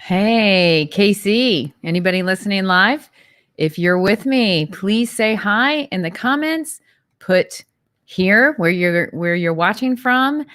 Hey, KC, anybody listening live? If you're with me, please say hi in the comments. Put here where you're watching from,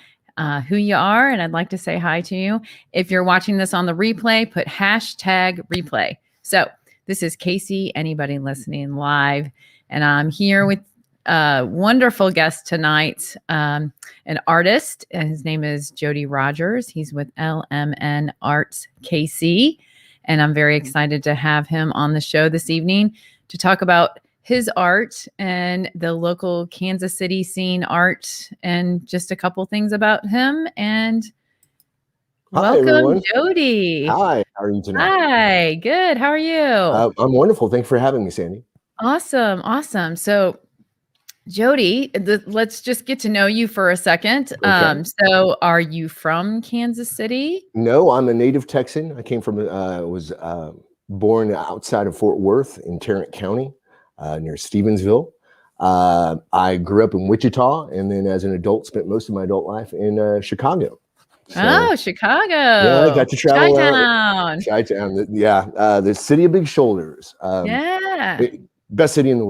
who you are, and I'd like to say hi to you. If you're watching this on the replay, put hashtag replay. So this is KC, anybody listening live, and I'm here with a wonderful guest tonight, an artist, and his name is Jody Rogers. He's with LMN Arts KC, and I'm very excited to have him on the show this evening to talk about his art and the local Kansas City scene art and just a couple things about him. And welcome, everyone. Jody. Hi, how are you tonight? Hi, good. How are you? I'm wonderful. Thanks for having me, Sandy. Awesome. So Jody, let's just get to know you for a second. Okay. So are you from Kansas City? No, I'm a native Texan. I came from, was born outside of Fort Worth in Tarrant County, near Stevensville. I grew up in Wichita, and then as an adult, spent most of my adult life in Chicago. So, Chicago. Yeah, I got to travel Chi-town. Chi-town. Yeah, the city of big shoulders. Yeah. Best city in the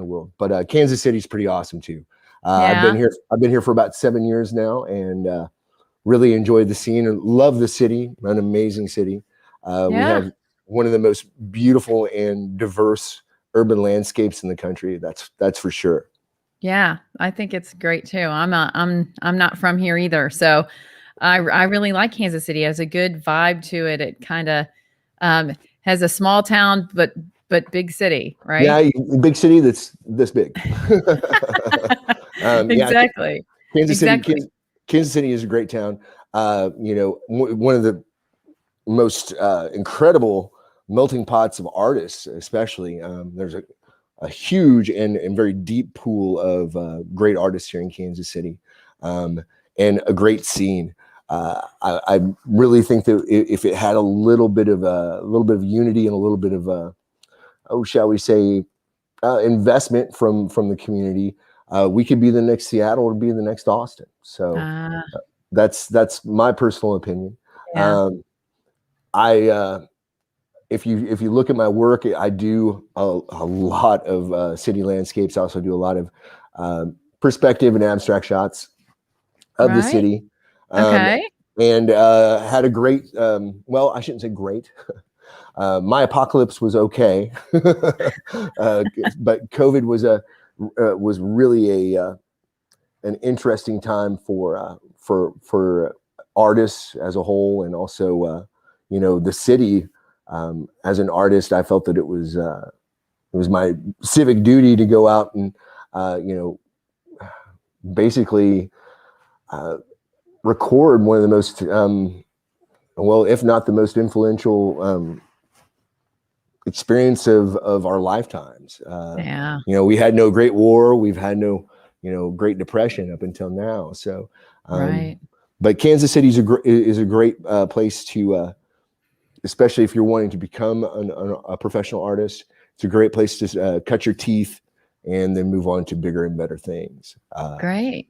world. But Kansas City's pretty awesome too. Yeah. I've been here for about 7 years now, and really enjoyed the scene and love the city. An amazing city. We have one of the most beautiful and diverse urban landscapes in the country. That's for sure. Yeah, I think it's great too. I'm not from here either, so I really like Kansas City. It has a good vibe to it. It kind of has a small town, but big city, right? Yeah, big city that's this big. Exactly. Yeah, Kansas City is a great town. One of the most incredible melting pots of artists, especially. There's a huge and very deep pool of great artists here in Kansas City, and a great scene. I really think that if it had a little bit of unity and a little bit of shall we say, investment from the community, we could be the next Seattle or be the next Austin. So that's my personal opinion. Yeah. If you look at my work, I do a lot of city landscapes. I also do a lot of perspective and abstract shots of the city. Okay. And had a great, well, I shouldn't say great. My apocalypse was okay, but COVID was really an interesting time for artists as a whole, and also the city. As an artist, I felt that it was my civic duty to go out and basically record one of the most if not the most influential experience of our lifetimes. We had no Great War, we've had no Great Depression up until now. So right. But Kansas City is a great place to, especially if you're wanting to become a professional artist. It's a great place to cut your teeth and then move on to bigger and better things. Great.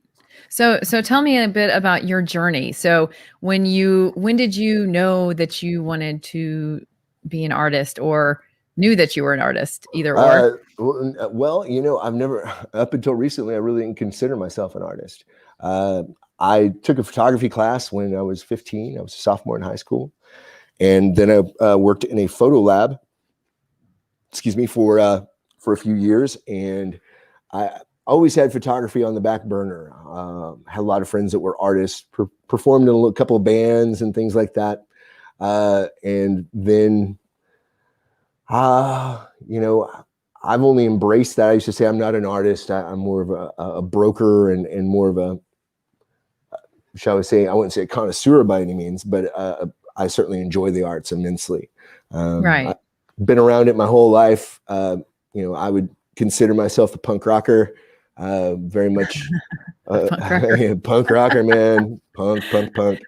So tell me a bit about your journey. So when did you know that you wanted to be an artist, or knew that you were an artist, either or? Well, I've never, up until recently, I really didn't consider myself an artist. I took a photography class when I was 15. I was a sophomore in high school. And then I worked in a photo lab, for a few years. And I always had photography on the back burner. Had a lot of friends that were artists, performed in a couple of bands and things like that. And then, I've only embraced that. I used to say I'm not an artist. I'm more of a broker and more of a, shall we say, I wouldn't say a connoisseur by any means, but I certainly enjoy the arts immensely. Right. I've been around it my whole life. I would consider myself a punk rocker, very much Punk rocker. punk rocker, man. Punk.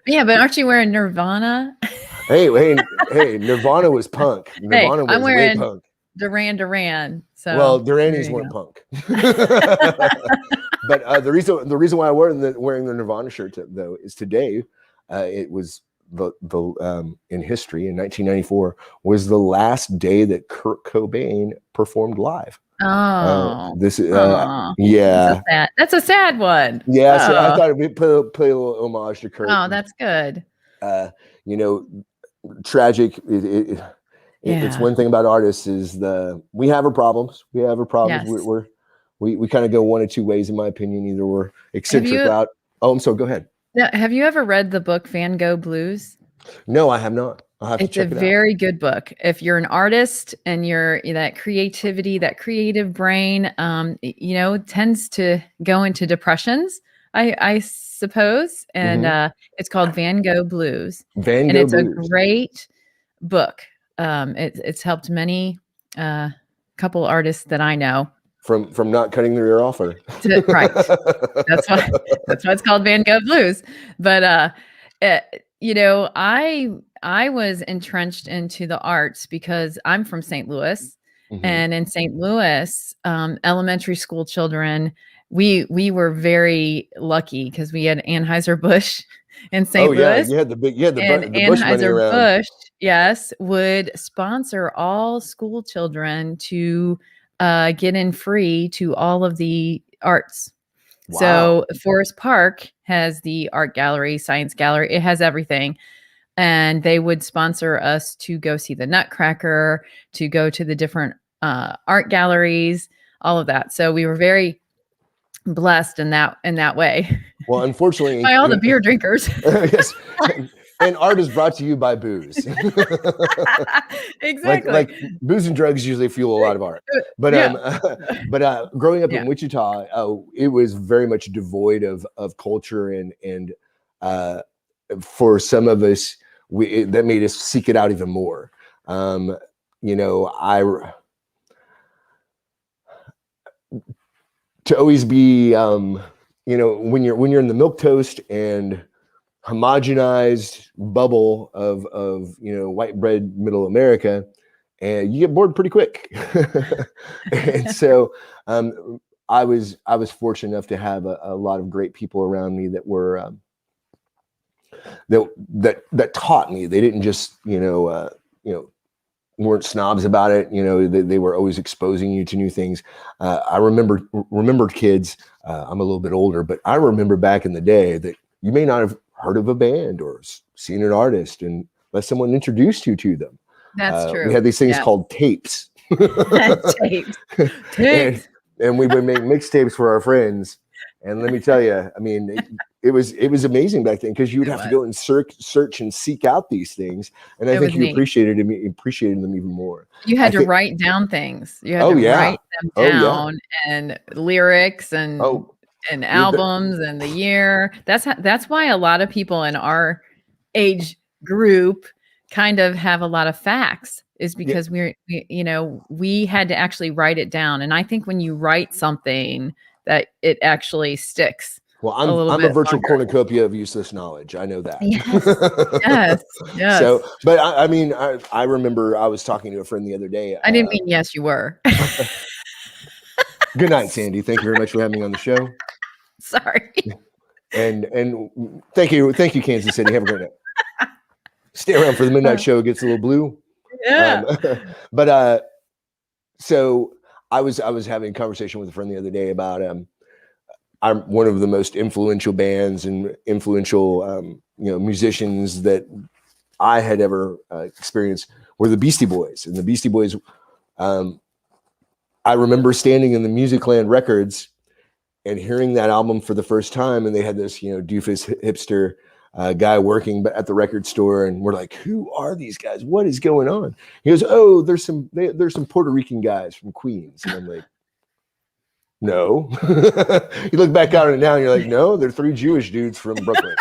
Yeah, but aren't you wearing Nirvana? Hey, Nirvana was punk. Nirvana I'm was way wearing punk. Duran. So Well, there Duranis you weren't go. punk. But the reason why I'm wearing the Nirvana shirt though is today, it was the in history in 1994 was the last day that Kurt Cobain performed live. Oh, This oh, yeah. That's a sad one. Yeah, so I Oh, thought we'd play a little homage to Kurt. oh, that's good. Tragic. It's Yeah. one thing about artists is we have our problems. Yes. We kind of go one of two ways, in my opinion. Either we're eccentric you- out. Oh, I'm sorry. Go ahead. Now, have you ever read the book Van Gogh Blues? No, I have not. I'll have to It's a check it out. very good book. If you're an artist and you're that creativity, that creative brain, tends to go into depressions, I suppose. And it's called Van Gogh Blues. Van And Gogh it's a Blues. great book. It's helped many couple artists that I know. From not cutting their ear off, or Right. That's why it's called Van Gogh Blues. But I was entrenched into the arts because I'm from St. Louis, and in St. Louis, elementary school children, we were very lucky because we had Anheuser-Busch in St. Louis. You had the Bush money around. Anheuser-Busch, yes, would sponsor all school children to get in free to all of the arts. Wow. So Forest Park has the art gallery, science gallery. It has everything. And they would sponsor us to go see the Nutcracker, to go to the different art galleries, all of that. So we were very blessed in that way. Well, unfortunately, By all the beer drinkers. Yes. And art is brought to you by booze. Exactly. Like booze and drugs usually fuel a lot of art. But growing up in Wichita, it was very much devoid of culture, and for some of us, that made us seek it out even more. To always be, when you're in the milquetoast and homogenized bubble of white bread middle America, and you get bored pretty quick. And so I was fortunate enough to have a lot of great people around me that were that taught me. They didn't just weren't snobs about it. They were always exposing you to new things. I remember kids. I'm a little bit older, but I remember back in the day that you may not have heard of a band or seen an artist unless someone introduced you to them. That's true. We had these things called tapes. Tapes. And we would make mixtapes for our friends. And let me tell you, I mean, it was amazing back then because you would have to go and search and seek out these things. And I think you appreciated them even more. You had to write down things. You had to write them down and lyrics and albums and the year. That's why a lot of people in our age group kind of have a lot of facts, is because we had to actually write it down. And I think when you write something, that it actually sticks. Well, I'm a virtual cornucopia of useless knowledge. I know that. Yes. So, but I remember I was talking to a friend the other day. I didn't mean yes, you were. Good night, Sandy. Thank you very much for having me on the show. Sorry. And thank you, Kansas City. Have a great night. Stay around for the midnight show. It gets a little blue. Yeah. So I was having a conversation with a friend the other day about I'm one of the most influential bands and influential, musicians that I had ever experienced were the Beastie Boys. And the Beastie Boys, I remember standing in the Musicland Records and hearing that album for the first time. And they had this, doofus hipster guy working at the record store. And we're like, who are these guys? What is going on? He goes, oh, there's some Puerto Rican guys from Queens. And I'm like, no. You look back on it now and you're like, no, they're 3 Jewish dudes from Brooklyn,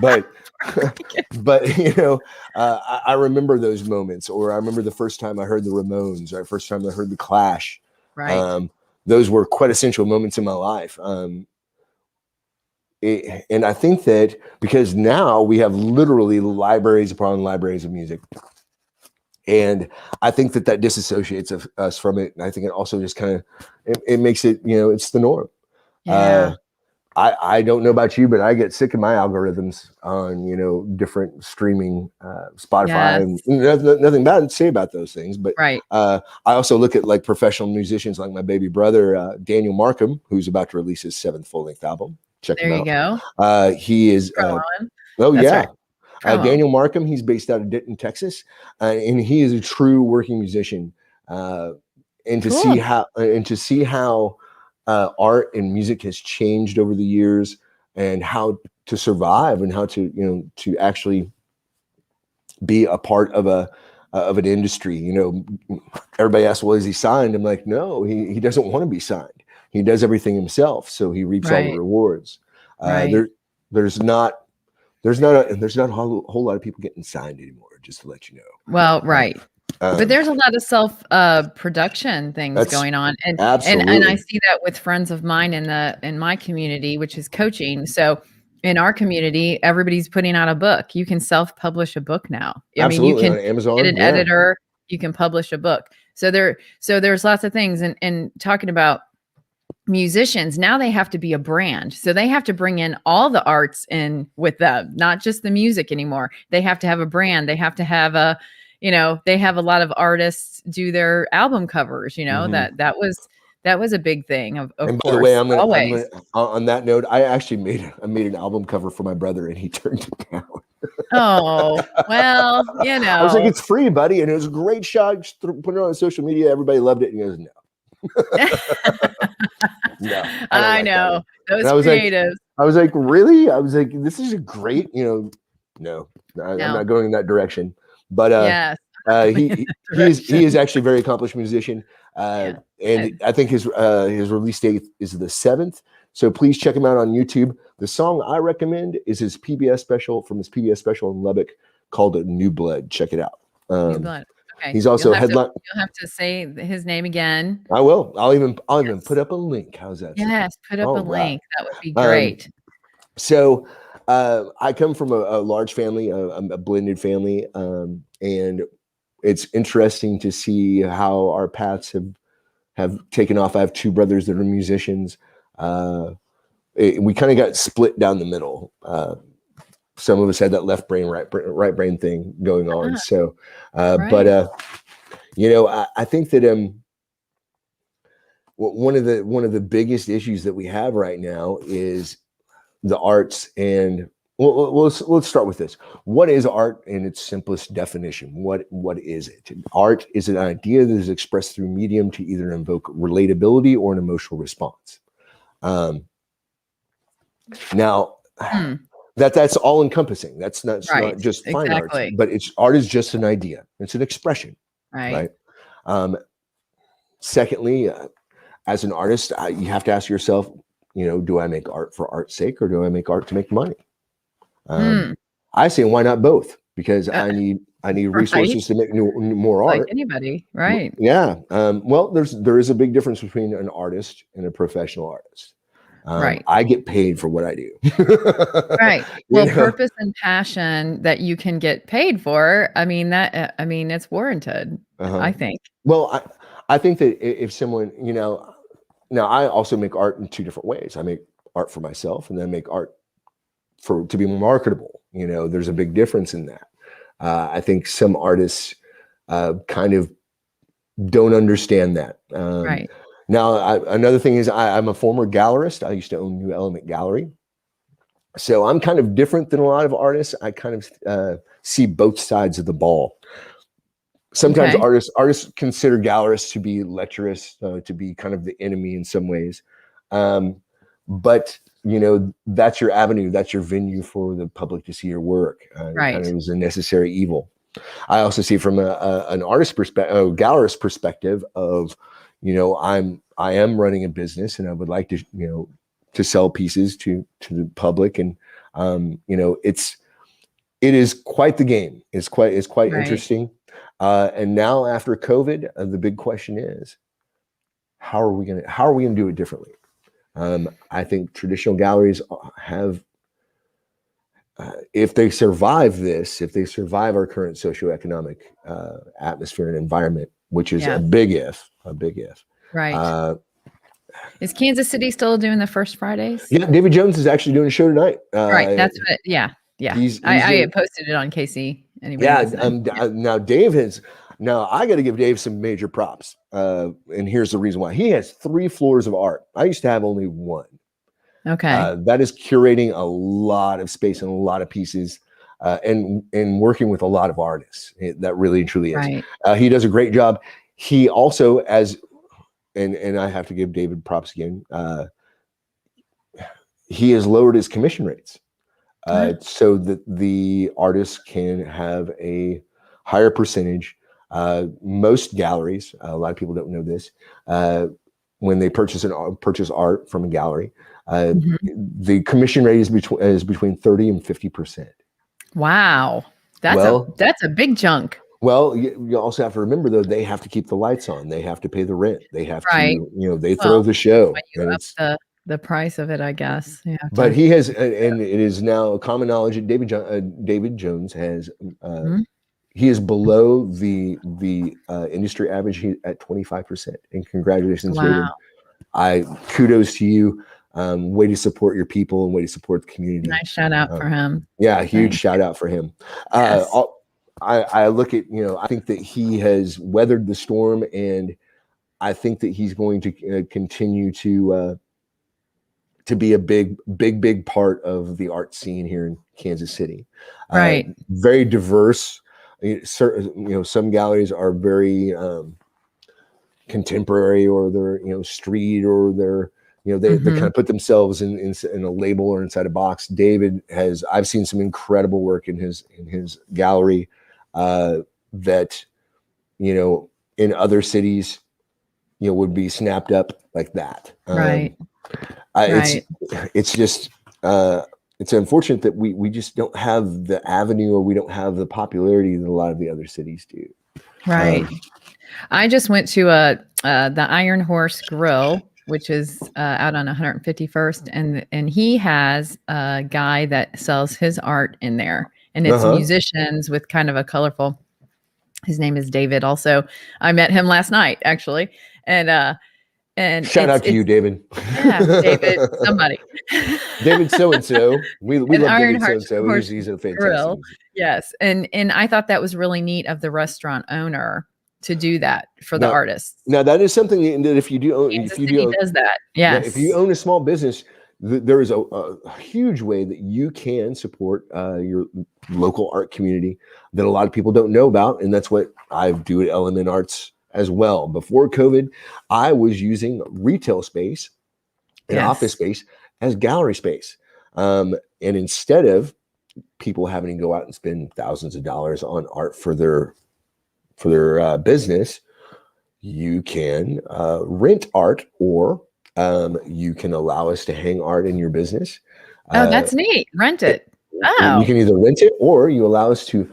but but I remember those moments. Or I remember the first time I heard the Ramones, or the first time I heard the Clash. Right. Those were quintessential moments in my life. And I think that because now we have literally libraries upon libraries of music, and I think that disassociates us from it. And I think it also just kind of, it makes it, it's the norm. Yeah. I don't know about you, but I get sick of my algorithms on, different streaming, Spotify, Yes. and nothing bad to say about those things. But Right. I also look at like professional musicians, like my baby brother, Daniel Markham, who's about to release his 7th full-length album. Check There him you out. go. He is, Promo him. oh That's yeah. right. Promo. Daniel Markham, he's based out of Denton, Texas, and he is a true working musician. And to see how art and music has changed over the years, and how to survive, and how to to actually be a part of an industry. Everybody asks, well, is he signed? I'm like, no, he doesn't want to be signed. He does everything himself, so he reaps all the rewards. Right. There's not a whole lot of people getting signed anymore, just to let you know. Well, right. But there's a lot of self production things going on. And I see that with friends of mine in my community, which is coaching. So in our community, everybody's putting out a book. You can self-publish a book now. I mean, you can on Amazon, get an editor, you can publish a book. So there's lots of things. And talking about musicians, now they have to be a brand. So they have to bring in all the arts in with them, not just the music anymore. They have to have a brand. They have to have they have a lot of artists do their album covers, Mm-hmm. that was a big thing of and by course. the way, I'm always. gonna, on that note, I made an album cover for my brother, and he turned it down. Oh, well, I was like, it's free, buddy. And it was a great shot. Just put it on social media. Everybody loved it. And he goes, no. No, I know. Those creatives. I was like, really? I was like, this is a great, no, I'm not going in that direction. But yes. He is actually a very accomplished musician. And I think his release date is the 7th. So please check him out on YouTube. The song I recommend is his PBS special in Lubbock called New Blood. Check it out. New Blood. Okay. He's also headline. You'll have to say his name again. I will. I'll even put up a link. How's that? Yes, put up a link. That would be great. So I come from a large family, a blended family, and it's interesting to see how our paths have taken off. I have 2 brothers that are musicians. We kind of got split down the middle. Some of us had that left brain, right brain thing going on. So, but I think that one of the biggest issues that we have right now is the arts. And let's start with this. What is art in its simplest definition? What is it? Art is an idea that is expressed through medium to either invoke relatability or an emotional response. Now. That's all encompassing. That's not just fine art, but art is just an idea. It's an expression, right? Secondly, as an artist, you have to ask yourself, do I make art for art's sake, or do I make art to make money? I say, why not both? Because I need resources to make more art. Like anybody, right? Yeah. Well, there is a big difference between an artist and a professional artist. Right. I get paid for what I do. Right. Well, purpose and passion that you can get paid for. I mean, it's warranted, I think. Well, I think that if someone, now I also make art in 2 different ways. I make art for myself, and then I make art to be marketable. There's a big difference in that. I think some artists kind of don't understand that. Right. Now, another thing is I'm a former gallerist. I used to own New Element Gallery. So I'm kind of different than a lot of artists. I kind of see both sides of the ball. Sometimes Okay. artists consider gallerists to be lecherous, to be kind of the enemy in some ways. But that's your avenue, that's your venue for the public to see your work. It kind of is a necessary evil. I also see from an artist perspective, a gallerist perspective of, I am running a business and I would like to sell pieces to the public, and it is quite the game. It's quite interesting. And now after COVID, the big question is, how are we gonna do it differently? I think traditional galleries have, if they survive this, if they survive our current socioeconomic atmosphere and environment, which is a big if. Right. Is Kansas City still doing the first Fridays? Yeah, David Jones is actually doing a show tonight. Right. That's what. Yeah. He's I posted it on KC. Now Dave has. Now I got to give Dave some major props, and here's the reason why. He has 3 floors of art. I used to have only 1. Okay. That is curating a lot of space and a lot of pieces, and working with a lot of artists. That really and truly is. Right. He does a great job. He also, and I have to give David props again. He has lowered his commission rates, so that the artists can have a higher percentage. Most galleries, a lot of people don't know this, when they purchase art from a gallery, the commission rate is between 30 and 50%. Wow, that's a big chunk. Well, you also have to remember, though, they have to keep the lights on. They have to pay the rent. They have to, they throw the show. When you up the price of it, I guess. But he has, and it is now a common knowledge that David Jones has, he is below the industry average. He's at 25%. And congratulations, David. Kudos to you. Way to support your people and way to support the community. Nice shout out for him. Yeah, huge shout out for him. Yes. I look at, I think that he has weathered the storm, and I think that he's going to continue to be a big part of the art scene here in Kansas City. Right. Very diverse. Some galleries are very contemporary, or they're street, or they're they kind of put themselves in a label or inside a box. David has, I've seen some incredible work in his gallery that in other cities would be snapped up like that. Right. It's just it's unfortunate that we just don't have the avenue, or we don't have the popularity that a lot of the other cities do. Right. I just went to the Iron Horse Grill, which is out on 151st, and he has a guy that sells his art in there, and it's musicians with kind of a colorful. His name is David. Also, I met him last night, actually, and shout out to you, David. Yeah, David, somebody. David so and so. We love David so and so. He's a fantastic grill. Yes, and I thought that was really neat of the restaurant owner to do that for the artists. Now that is something that if you do own, does that. Yes. If you own a small business, there is a huge way that you can support your local art community that a lot of people don't know about, and that's what I do at Element Arts as well. Before COVID, I was using retail space and office space as gallery space, and instead of people having to go out and spend thousands of dollars on art for their business, you can rent art, or you can allow us to hang art in your business. Oh, that's neat. Rent it. You can either rent it, or you allow us to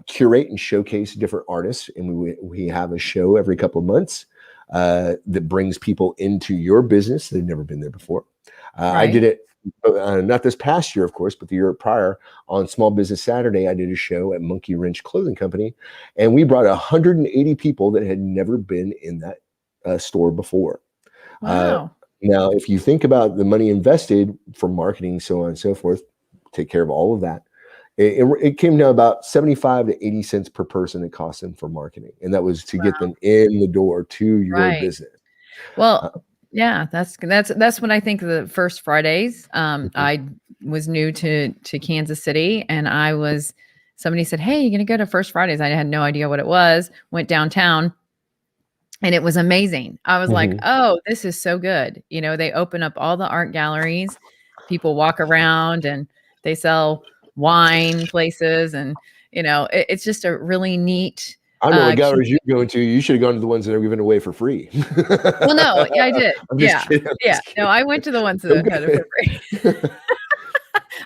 curate and showcase different artists. And we have a show every couple of months that brings people into your business that have never been there before. I did it, not this past year, of course, but the year prior, on Small Business Saturday. I did a show at Monkey Wrench Clothing Company, and we brought 180 people that had never been in that store before. Wow. Now, if you think about the money invested for marketing, so on and so forth, take care of all of that, it came down about 75 to 80 cents per person it cost them for marketing. And that was to get them in the door to your business. Well, yeah, that's what I think of the first Fridays. I was new to Kansas City, and somebody said, "Hey, you're gonna go to First Fridays." I had no idea what it was. Went downtown, and it was amazing. I was like, Mhm. "Oh, this is so good." You know, they open up all the art galleries. People walk around, and they sell wine places, and it's just a really neat. I don't know what galleries Community. you're going to. You should have gone to the ones that are given away for free. Well, no, yeah, I did. I'm just Yeah, kidding. I'm yeah. just No, kidding. I went to the ones that had it for free.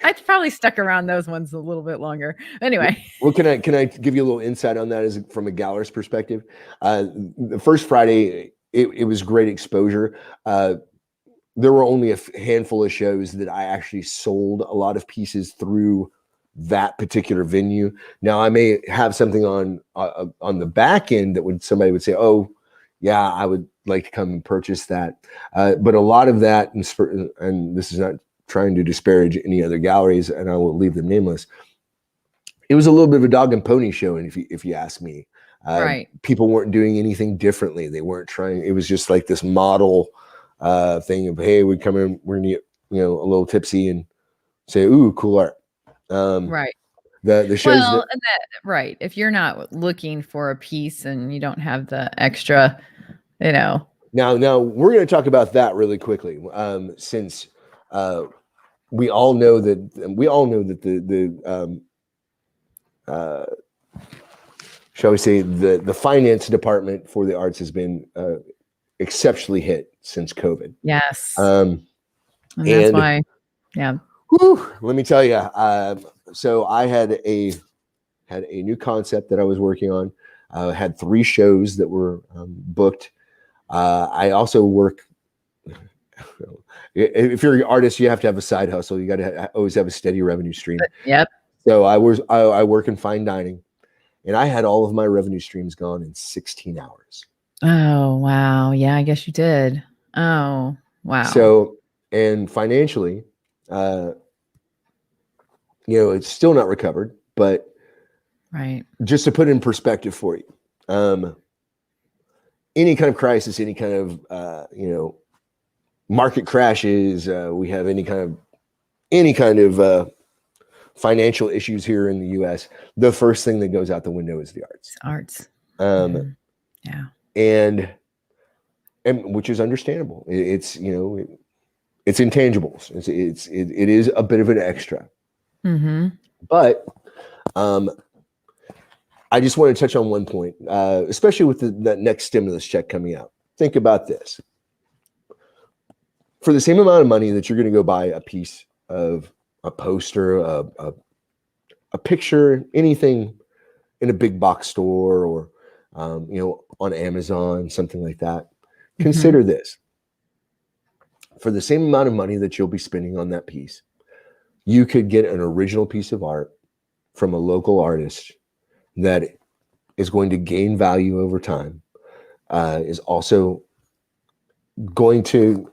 I probably stuck around those ones a little bit longer. Anyway. Well, can I give you a little insight on that as from a gallerist perspective? The first Friday, it was great exposure. There were only a handful of shows that I actually sold a lot of pieces through that particular venue. Now, I may have something on the back end that somebody would say, "Oh, yeah, I would like to come and purchase that." But a lot of that, and this is not trying to disparage any other galleries, and I will leave them nameless. It was a little bit of a dog and pony show, and if you ask me, Right. people weren't doing anything differently. They weren't trying. It was just like this model thing of, hey, we come in, we're gonna get a little tipsy and say, "Ooh, cool art." Right. The shows Well, that and right. If you're not looking for a piece and you don't have the extra, you know. now we're going to talk about that really quickly, since we all know that shall we say, the finance department for the arts has been exceptionally hit since COVID. Yes. And that's why, yeah. Whew, let me tell you. So I had a new concept that I was working on. Had 3 shows that were booked. I also work. If you're an artist, you have to have a side hustle. You got to always have a steady revenue stream. Yep. So I work in fine dining, and I had all of my revenue streams gone in 16 hours. Oh, wow. Yeah, I guess you did. Oh, wow. So, and financially, it's still not recovered, but right. Just to put it in perspective for you, any kind of crisis, any kind of, market crashes, we have any kind of financial issues here in the U.S., the first thing that goes out the window is the arts. Arts. Yeah. And which is understandable. It's intangibles. It is a bit of an extra. Mm-hmm. But I just want to touch on one point, especially with the next stimulus check coming out. Think about this. For the same amount of money that you're going to go buy a piece of a poster, a picture, anything in a big box store or, on Amazon, something like that, consider this. For the same amount of money that you'll be spending on that piece, you could get an original piece of art from a local artist that is going to gain value over time, is also going to,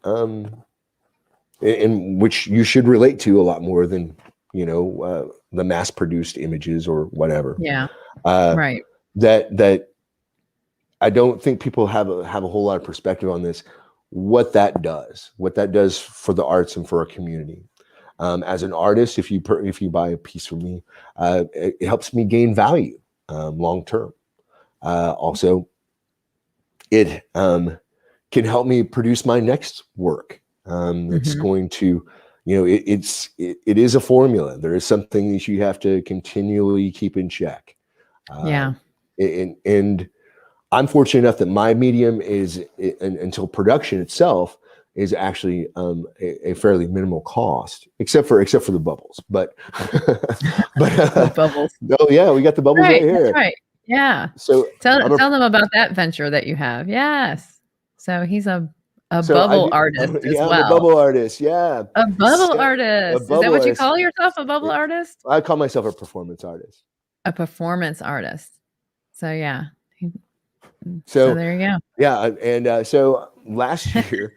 in which you should relate to a lot more than, the mass-produced images or whatever. Yeah. Right. That I don't think people have a whole lot of perspective on this. What that does for the arts and for our community. As an artist, if you buy a piece from me, it helps me gain value long term. Also, it can help me produce my next work. It's going to, it is a formula. There is something that you have to continually keep in check. Yeah. And I'm fortunate enough that my medium is, until production itself, is actually a fairly minimal cost, except for the bubbles. But the bubbles. Oh yeah, we got the bubbles right here. That's right. Yeah. So tell them about that venture that you have. Yes. So he's a So bubble artist as yeah, well. I'm a bubble artist. Yeah. A bubble artist. Is that what you call yourself, a bubble artist? I call myself a performance artist. A performance artist. So yeah. So there you go. Yeah, and so last year,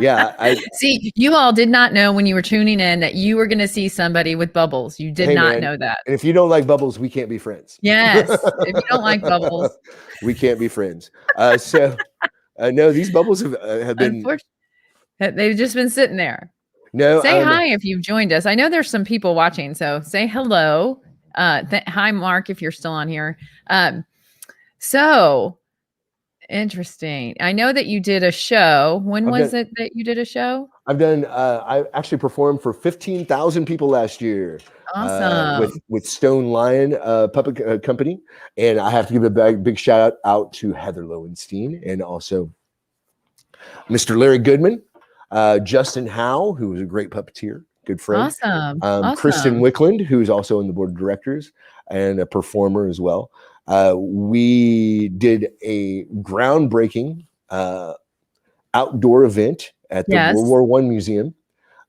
yeah, see, you all did not know when you were tuning in that you were going to see somebody with bubbles. You did not know that. And if you don't like bubbles, we can't be friends. Yes, if you don't like bubbles, we can't be friends. So No, these bubbles have been. Unfortunately, they've just been sitting there. No, Say hi if you've joined us. I know there's some people watching, so say hello. Hi, Mark, if you're still on here. So interesting. I know that you did a show. When was it that you did a show? I actually performed for 15,000 people last year. Awesome. With Stone Lion Puppet Company, and I have to give a big shout out to Heather Lowenstein and also Mr. Larry Goodman, Justin Howe, who was a great puppeteer, good friend. Awesome. Kristen Wickland, who's also on the board of directors and a performer as well. We did a groundbreaking outdoor event at the World War I Museum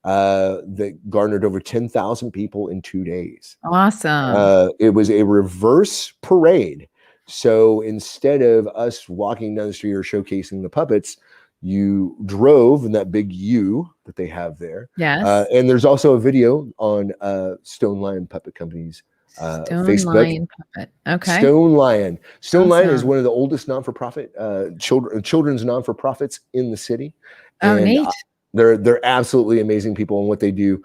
that garnered over 10,000 people in 2 days. Awesome. It was a reverse parade. So instead of us walking down the street or showcasing the puppets, you drove in that big U that they have there. Yes. And there's also a video on Stone Lion Puppet Company's Facebook. Lion Puppet. Okay. Stone Lion. Stone Lion is one of the oldest non-for-profit children's non-for-profits in the city. Oh, and neat. They're absolutely amazing people, and what they do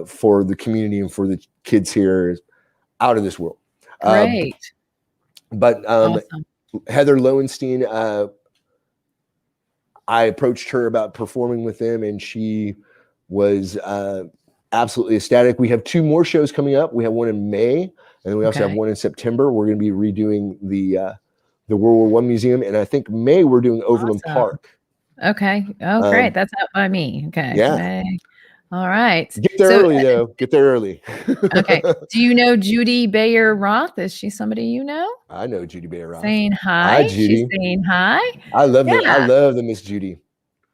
for the community and for the kids here is out of this world. Great. But awesome. Heather Lowenstein, I approached her about performing with them, and she was absolutely ecstatic. We have 2 more shows coming up. We have one in May, and we also have one in September. We're going to be redoing the World War I Museum, and I think May we're doing Overland Park. Okay. Oh, great. That's out by me. Okay. Yeah. May. All right. Get there early, though. Get there early. Okay. Do you know Jody Bayer Roth? Is she somebody you know? I know Jody Bayer Roth. Saying hi. Hi, Judy. She's saying hi. I love the Miss Judy.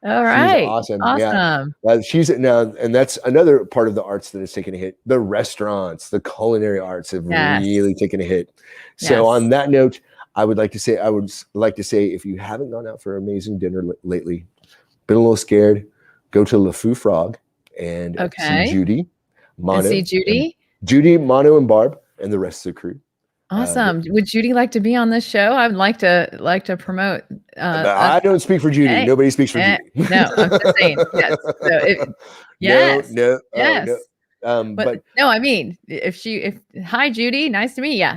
All right. She's awesome. Awesome. Yeah. She's now, and that's another part of the arts that has taken a hit. The restaurants, the culinary arts have really taken a hit. So on that note, I would like to say, if you haven't gone out for an amazing dinner lately, been a little scared, go to Le Fou Frog and see Judy, Mono, Judy, Mono, and Barb, and the rest of the crew. Awesome. Would Judy like to be on this show? I would like to promote. I don't speak for Judy. Nobody speaks for Judy. No, I'm just saying. Yes. So yes. No. Yes. Oh, no. But no, I mean, hi Judy, nice to meet you.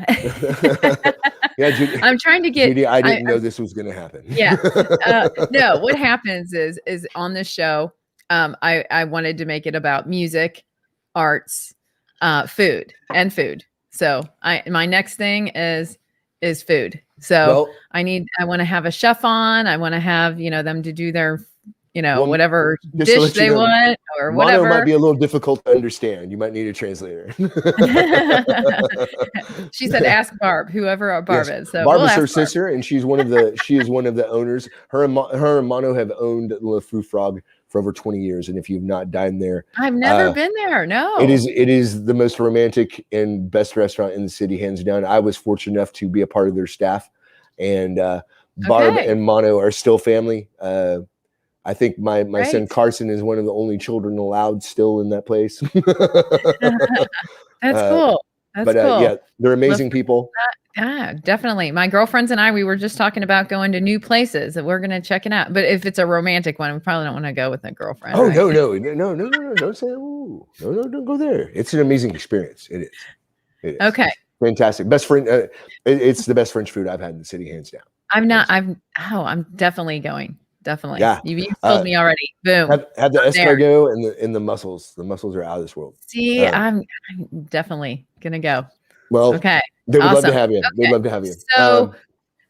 Yeah, Judy, I'm trying to get Judy. I didn't know this was going to happen. Yeah. No, what happens is on this show, I wanted to make it about music, arts, food. So my next thing is food. So I want to have a chef on. I want to have, them to do their, whatever dish they want or whatever. Mono might be a little difficult to understand. You might need a translator. She said, "Ask Barb, whoever Barb is." So Barb is her sister, and she is one of the owners. Her and Mono have owned Le Fou Frog for over 20 years, and if you've not dined there, I've never been there. No, it is the most romantic and best restaurant in the city, hands down. I was fortunate enough to be a part of their staff, and Barb and Mono are still family. I think my son Carson is one of the only children allowed still in that place. That's cool. That's cool. Yeah, they're amazing people. Yeah, definitely. My girlfriends and I, we were just talking about going to new places and we're going to check it out. But if it's a romantic one, we probably don't want to go with a girlfriend. Oh, right? No. Don't say, oh, no, don't go there. It's an amazing experience. It is. Okay. Fantastic. Best friend. It's the best French food I've had in the city, hands down. I'm definitely going. Definitely. Yeah. You told me already. Boom. Have the escargot and the mussels. The mussels are out of this world. See, I'm definitely going to go. Well, okay. They would love to have you. Okay. They'd love to have you.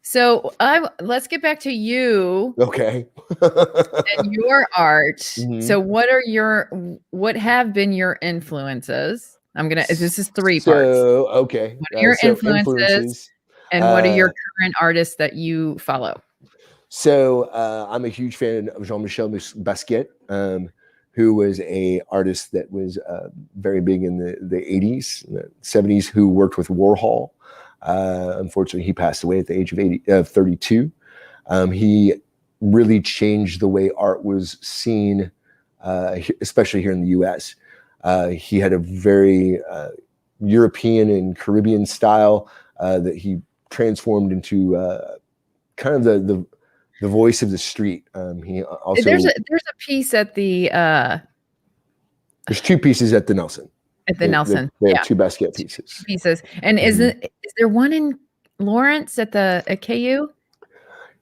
So let's get back to you. Okay. And your art. Mm-hmm. So what have been your influences? This is 3 parts. Okay. What are your influences and what are your current artists that you follow? So I'm a huge fan of Jean-Michel Basquiat, who was an artist that was very big in the 80s, the 70s, who worked with Warhol. Unfortunately, he passed away at the age of 32. He really changed the way art was seen, especially here in the U.S. He had a very European and Caribbean style that he transformed into kind of the the voice of the street. He also There's a piece at the there's two pieces at the Nelson. Nelson. They have two Basquiat pieces. And is there one in Lawrence at KU?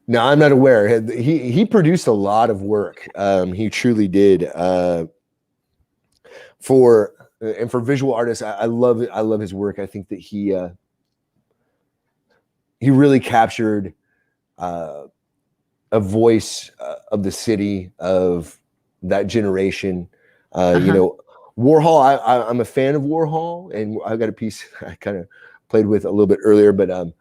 No, I'm not aware. He produced a lot of work. He truly did. For visual artists, I love his work. I think that he really captured a voice of the city, of that generation. You know, Warhol. I'm a fan of Warhol, and I've got a piece I kind of played with a little bit earlier, but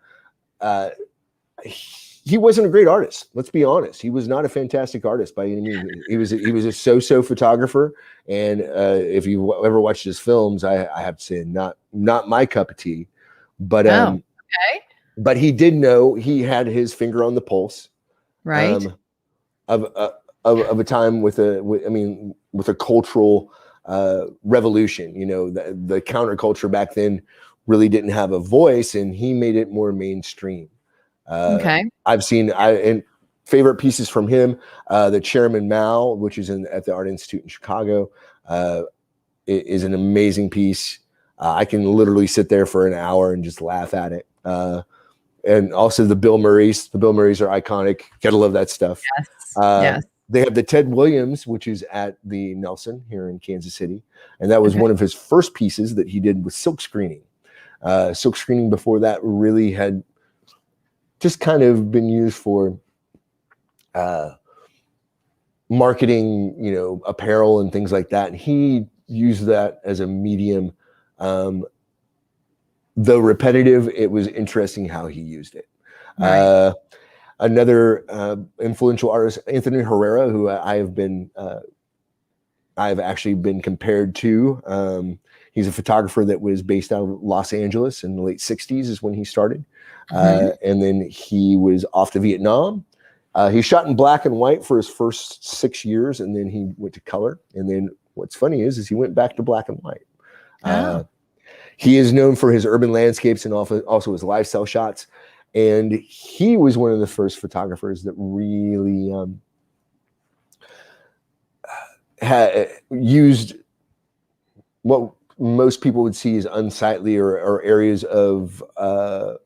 he wasn't a great artist. Let's be honest. He was not a fantastic artist by any means. He was a so-so photographer, and if you ever watched his films, I have to say not my cup of tea. But okay. But he did know, he had his finger on the pulse, right, of a time with a cultural revolution. You know, the counterculture back then really didn't have a voice, and he made it more mainstream. I've seen and favorite pieces from him, the Chairman Mao, which is at the Art Institute in Chicago, is an amazing piece. I can literally sit there for an hour and just laugh at it. And also the Bill Murrays. The Bill Murrays are iconic. Gotta love that stuff. Yes. Yes. They have the Ted Williams, which is at the Nelson here in Kansas City, and that was one of his first pieces that he did with silk screening. Silk screening before that really had just kind of been used for marketing, you know, apparel and things like that. And he used that as a medium. Though repetitive, it was interesting how he used it. Right. Another influential artist, Anthony Herrera, who I've actually been compared to. He's a photographer that was based out of Los Angeles in the late 60s is when he started. And then he was off to Vietnam. He shot in black and white for his first 6 years, and then he went to color. And then what's funny is he went back to black and white. He is known for his urban landscapes and also his lifestyle shots. And he was one of the first photographers that really used what most people would see as unsightly or areas of the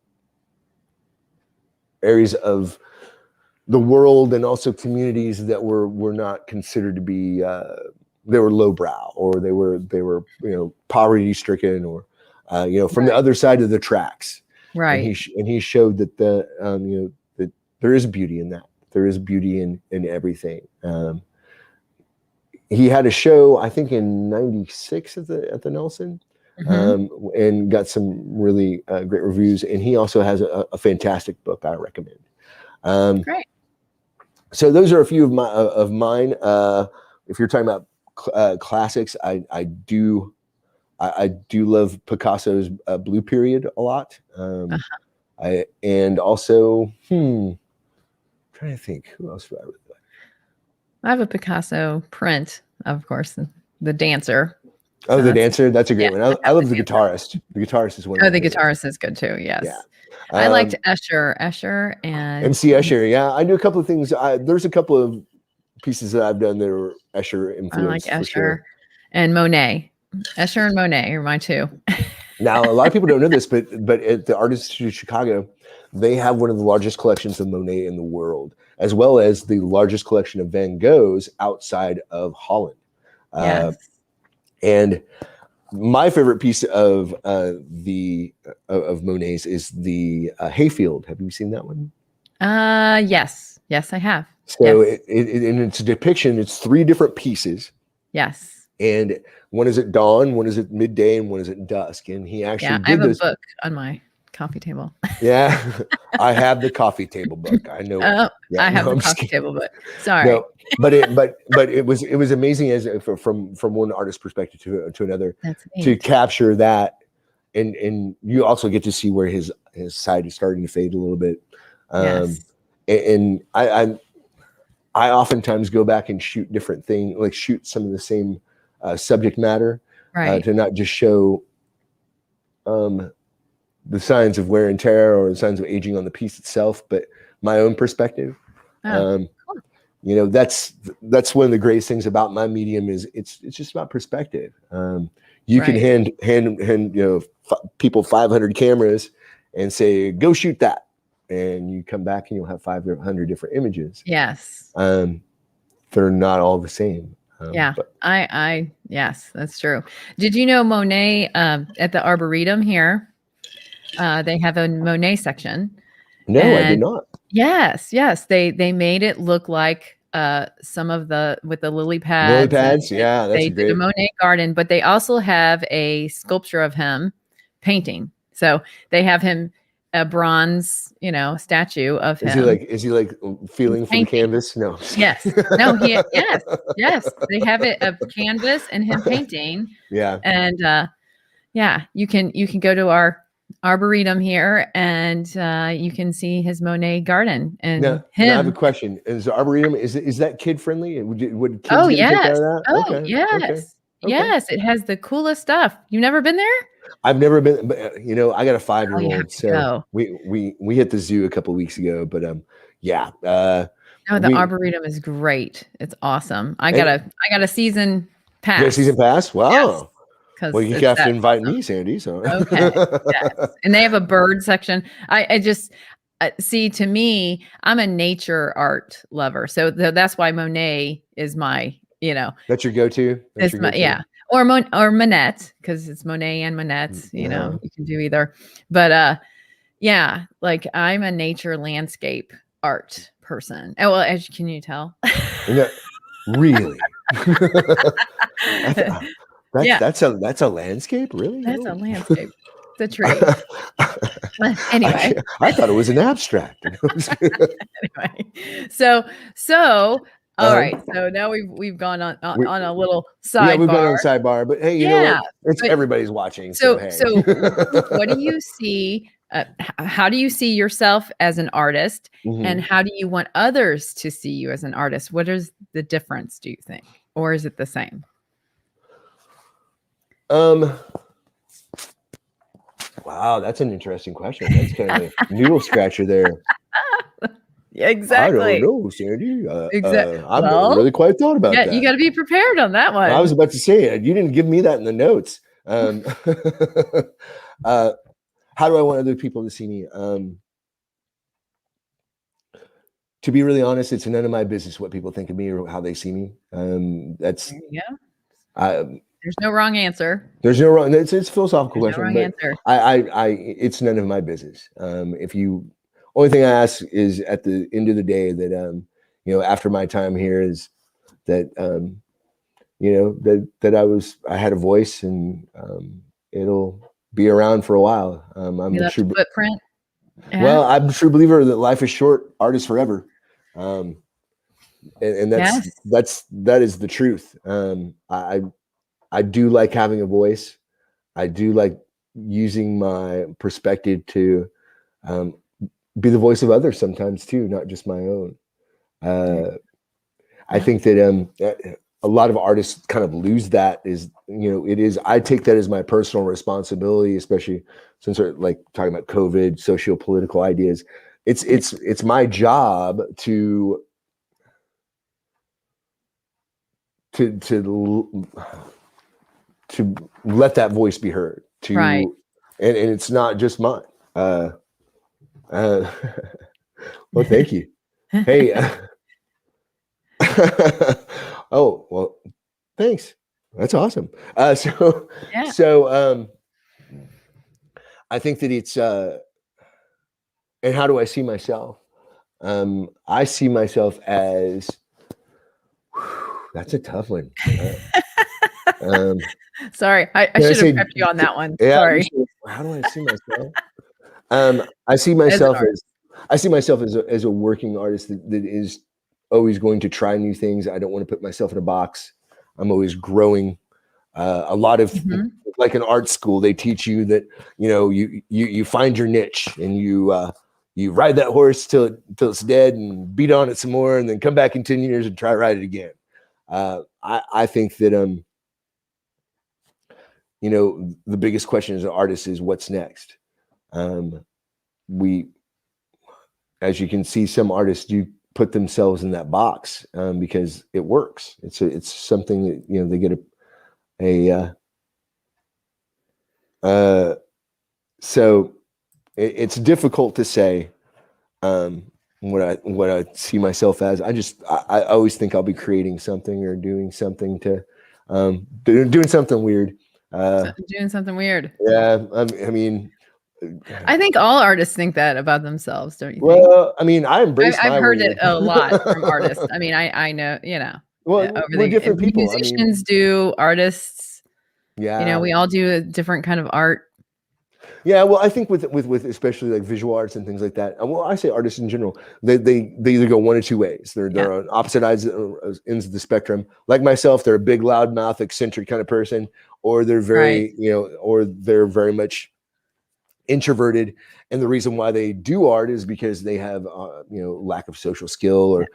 world, and also communities that were not considered to be they were lowbrow, or they were poverty stricken, or from the other side of the tracks. Right. And he showed that that there is beauty in that. There is beauty in everything. He had a show, I think, in '96 at the Nelson, and got some really great reviews. And he also has a fantastic book I recommend. Great. So those are a few of mine. If you're talking about classics, I do love Picasso's Blue Period a lot. And also, I'm trying to think, who else do I really like? I have a Picasso print, of course, the Dancer. Oh, the Dancer, that's a great one. I love the Guitarist. The Guitarist is one. Oh, the Guitarist is good too. Yes. Yeah. I liked Escher and MC Escher. Yeah, I do a couple of things. There's a couple of pieces that I've done that are Escher influenced. I like Escher and Monet. Escher and Monet are my two. Now, a lot of people don't know this, but at the Art Institute of Chicago, they have one of the largest collections of Monet in the world, as well as the largest collection of Van Goghs outside of Holland. Yes. And my favorite piece of Monet's is the Hayfield. Have you seen that one? Yes, I have. So in its depiction, it's 3 different pieces. Yes. And one is at dawn, one is at midday, and one is at dusk. And he actually I have a book on my coffee table. Yeah, I have the coffee table book. I know. I have the coffee table book. Sorry. No, but it was amazing as from one artist's perspective to another to capture that, and you also get to see where his side is starting to fade a little bit. Yes. And I oftentimes go back and shoot different things, like shoot some of the same subject matter, to not just show the signs of wear and tear or the signs of aging on the piece itself, but my own perspective. Oh, cool. You know, that's one of the greatest things about my medium is it's just about perspective. You can Right. hand you know people 500 cameras and say go shoot that, and you come back and you'll have 500 different images. Yes. They're not all the same. Yeah. But Yes, that's true. Did you know Monet at the Arboretum here? They have a Monet section. no, I did And not. yes, they made it look like some of the with the lily Lily pads, and pads, yeah, that's they a did a great. Monet garden, but they also have a sculpture of him painting. So they have him a bronze, statue of him Is he like feeling for the painting. canvas? No. Yes. No, yes. They have it of canvas and him painting. Yeah. And yeah, you can go to our arboretum here and you can see his Monet garden and Now I have a him. question. Is the Arboretum is that kid friendly? Would kids Oh, get a kick out yes. of that? Oh, Okay. Okay. yes. Okay. Yes, it has the coolest stuff. You've never been there? I've never been, but you know, I got a Oh, you have 5-year-old, to so go. we hit the zoo a couple weeks ago, but yeah, No, the we arboretum is great. It's awesome. I got and a season you got a season pass. pass. Yes, Wow. Well, because you it's have to that invite awesome. me, Sandy. So Okay. Yes. And they have a bird section. I just see, to me, I'm a nature art lover. So that's why Monet is my, that's your go-to. That's is your my, go-to. yeah. Or Manette, because it's Monet and Manette, Yeah. you can do either. But yeah, like I'm a nature landscape art person. Oh, well, as can you tell? No, really. Yeah, That's a landscape, really? that's a Holy. landscape. It's a tree. Anyway. I thought it was an abstract. Anyway, so all uh, right. So now we've gone on we, on a little yeah, we've sidebar. gone on sidebar, but hey, you know what? Yeah, It's but everybody's watching, so so hey. so what do you see? How do you see yourself as an artist, and Mhm. how do you want others to see you as an artist? What is the difference, do you think, or is it the same? Wow, that's an interesting question. That's kind of a noodle scratcher there. Yeah, I don't exactly. know, Sandy. I've never Well, really quite thought about yeah, you that. got to be prepared on that I was one. about to say, you didn't give me that in the notes. Uh, how do I want other people to see me? To be really honest, it's none of my business what people think of me or how they see me. That's There you go. I, There's no wrong answer. there's no wrong. It's a philosophical There's no question, wrong but answer. it's none of my business. If you, only thing I ask is at the end of the day that, you know, after my time here is that, you know, that I had a voice and, it'll be around for a while. I'm You a left a true, footprint. Yeah. well, I'm a true believer that life is short, art is forever. Um, and Yes. that is the truth. I do like having a voice. I do like using my perspective to um, be the voice of others sometimes too, not just my own. I Yeah. think that a lot of artists kind of lose that. Is, you know, it is. I take that as my personal responsibility, especially since we're like talking about COVID, socio-political ideas. It's my job to to let that voice be heard, Right. and it's not just mine. Uh, uh, well, thank you. Hey, oh, well, thanks. That's awesome. Yeah. I think that it's, and how do I see myself? I see myself as, that's a tough one. Um, Sorry, I can I should have say, prepped you on that one. yeah, Sorry. how do I see myself? I see As an myself artist. as as a working artist that is always going to try new things. I don't want to put myself in a box. I'm always growing. A lot of, Mhm. like in art school, they teach you that, you know, you find your niche and you ride that horse till it's dead and beat on it some more and then come back in 10 years and try to ride it again. I think that you know, the biggest question as an artist is what's next. We, as you can see, some artists do put themselves in that box because it works. It's something that, you know, they get so it's difficult to say what I see myself as. I always think I'll be creating something or doing something to doing something weird. Doing something weird. Yeah, I mean, I think all artists think that about themselves, don't you think? well, I mean, I embrace I've my heard weird. it a lot from artists. I mean, I know, you know, Well, we're different people. I mean, musicians do, artists, you know, yeah, we all do a different kind of art. yeah. Well, I think with especially like visual arts and things like that. Well, I say artists in general. They either go one or two ways. They're Yeah. on opposite ends of the spectrum. Like myself, they're a big, loudmouth, eccentric kind of person, or they're very, you know, or they're very much introverted, and the reason why they do art is because they have you know, lack of social skill or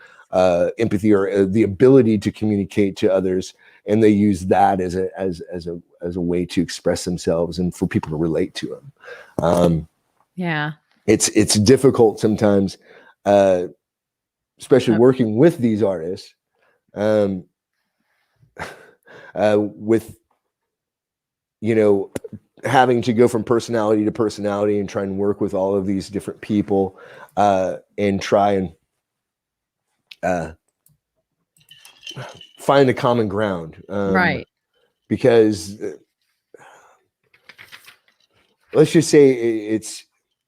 empathy or the ability to communicate to others, and they use that as a way to express themselves and for people to relate to them. Yeah. It's difficult sometimes, especially working with these artists, with, you know, having to go from personality to personality and try and work with all of these different people and try and find a common ground. Right. Because let's just say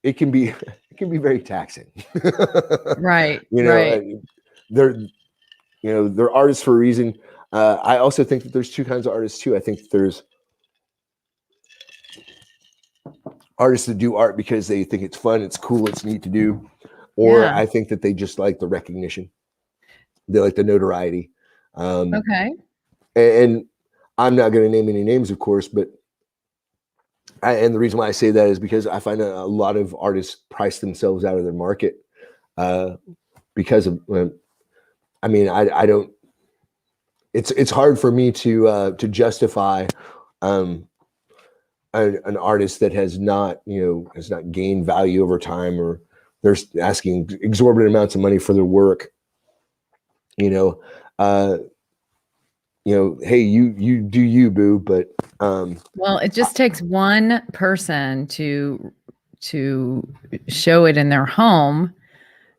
it can be very taxing. Right. You know, Right. they're artists for a reason. I also think that there's two kinds of artists too. I think there's artists that do art because they think it's fun, it's cool, it's neat to do, or Yeah. I think that they just like the recognition, they like the notoriety. Okay. And I'm not going to name any names, of course, but and the reason why I say that is because I find a lot of artists price themselves out of their market because of. I mean, I don't. It's hard for me to justify an artist that has not, you know, has not gained value over time, or they're asking exorbitant amounts of money for their work. You know, hey, you do you, boo, but well, it just takes one person to show it in their home,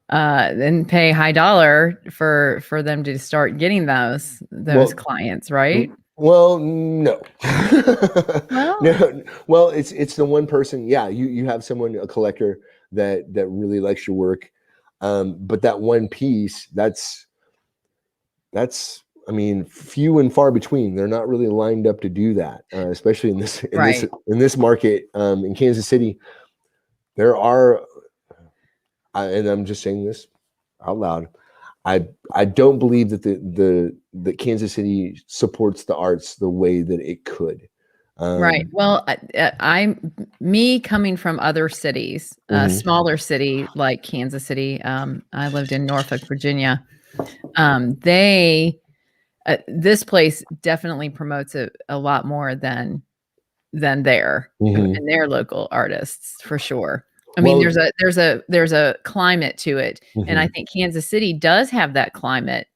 then pay high dollar for them to start getting those clients, right? Well, no. Well, No. Well, it's the one person. Yeah, you have someone, a collector that really likes your work, but that one piece, that's I mean, few and far between. They're not really lined up to do that, especially in this market in Kansas City. There are, and I'm just saying this out loud. I don't believe that the Kansas City supports the arts the way that it could. Right. Well, I'm me coming from other cities, smaller city like Kansas City. I lived in Norfolk, Virginia. They this place definitely promotes it a lot more than there and their local artists, for sure. I mean, there's a climate to it, and I think Kansas City does have that climate.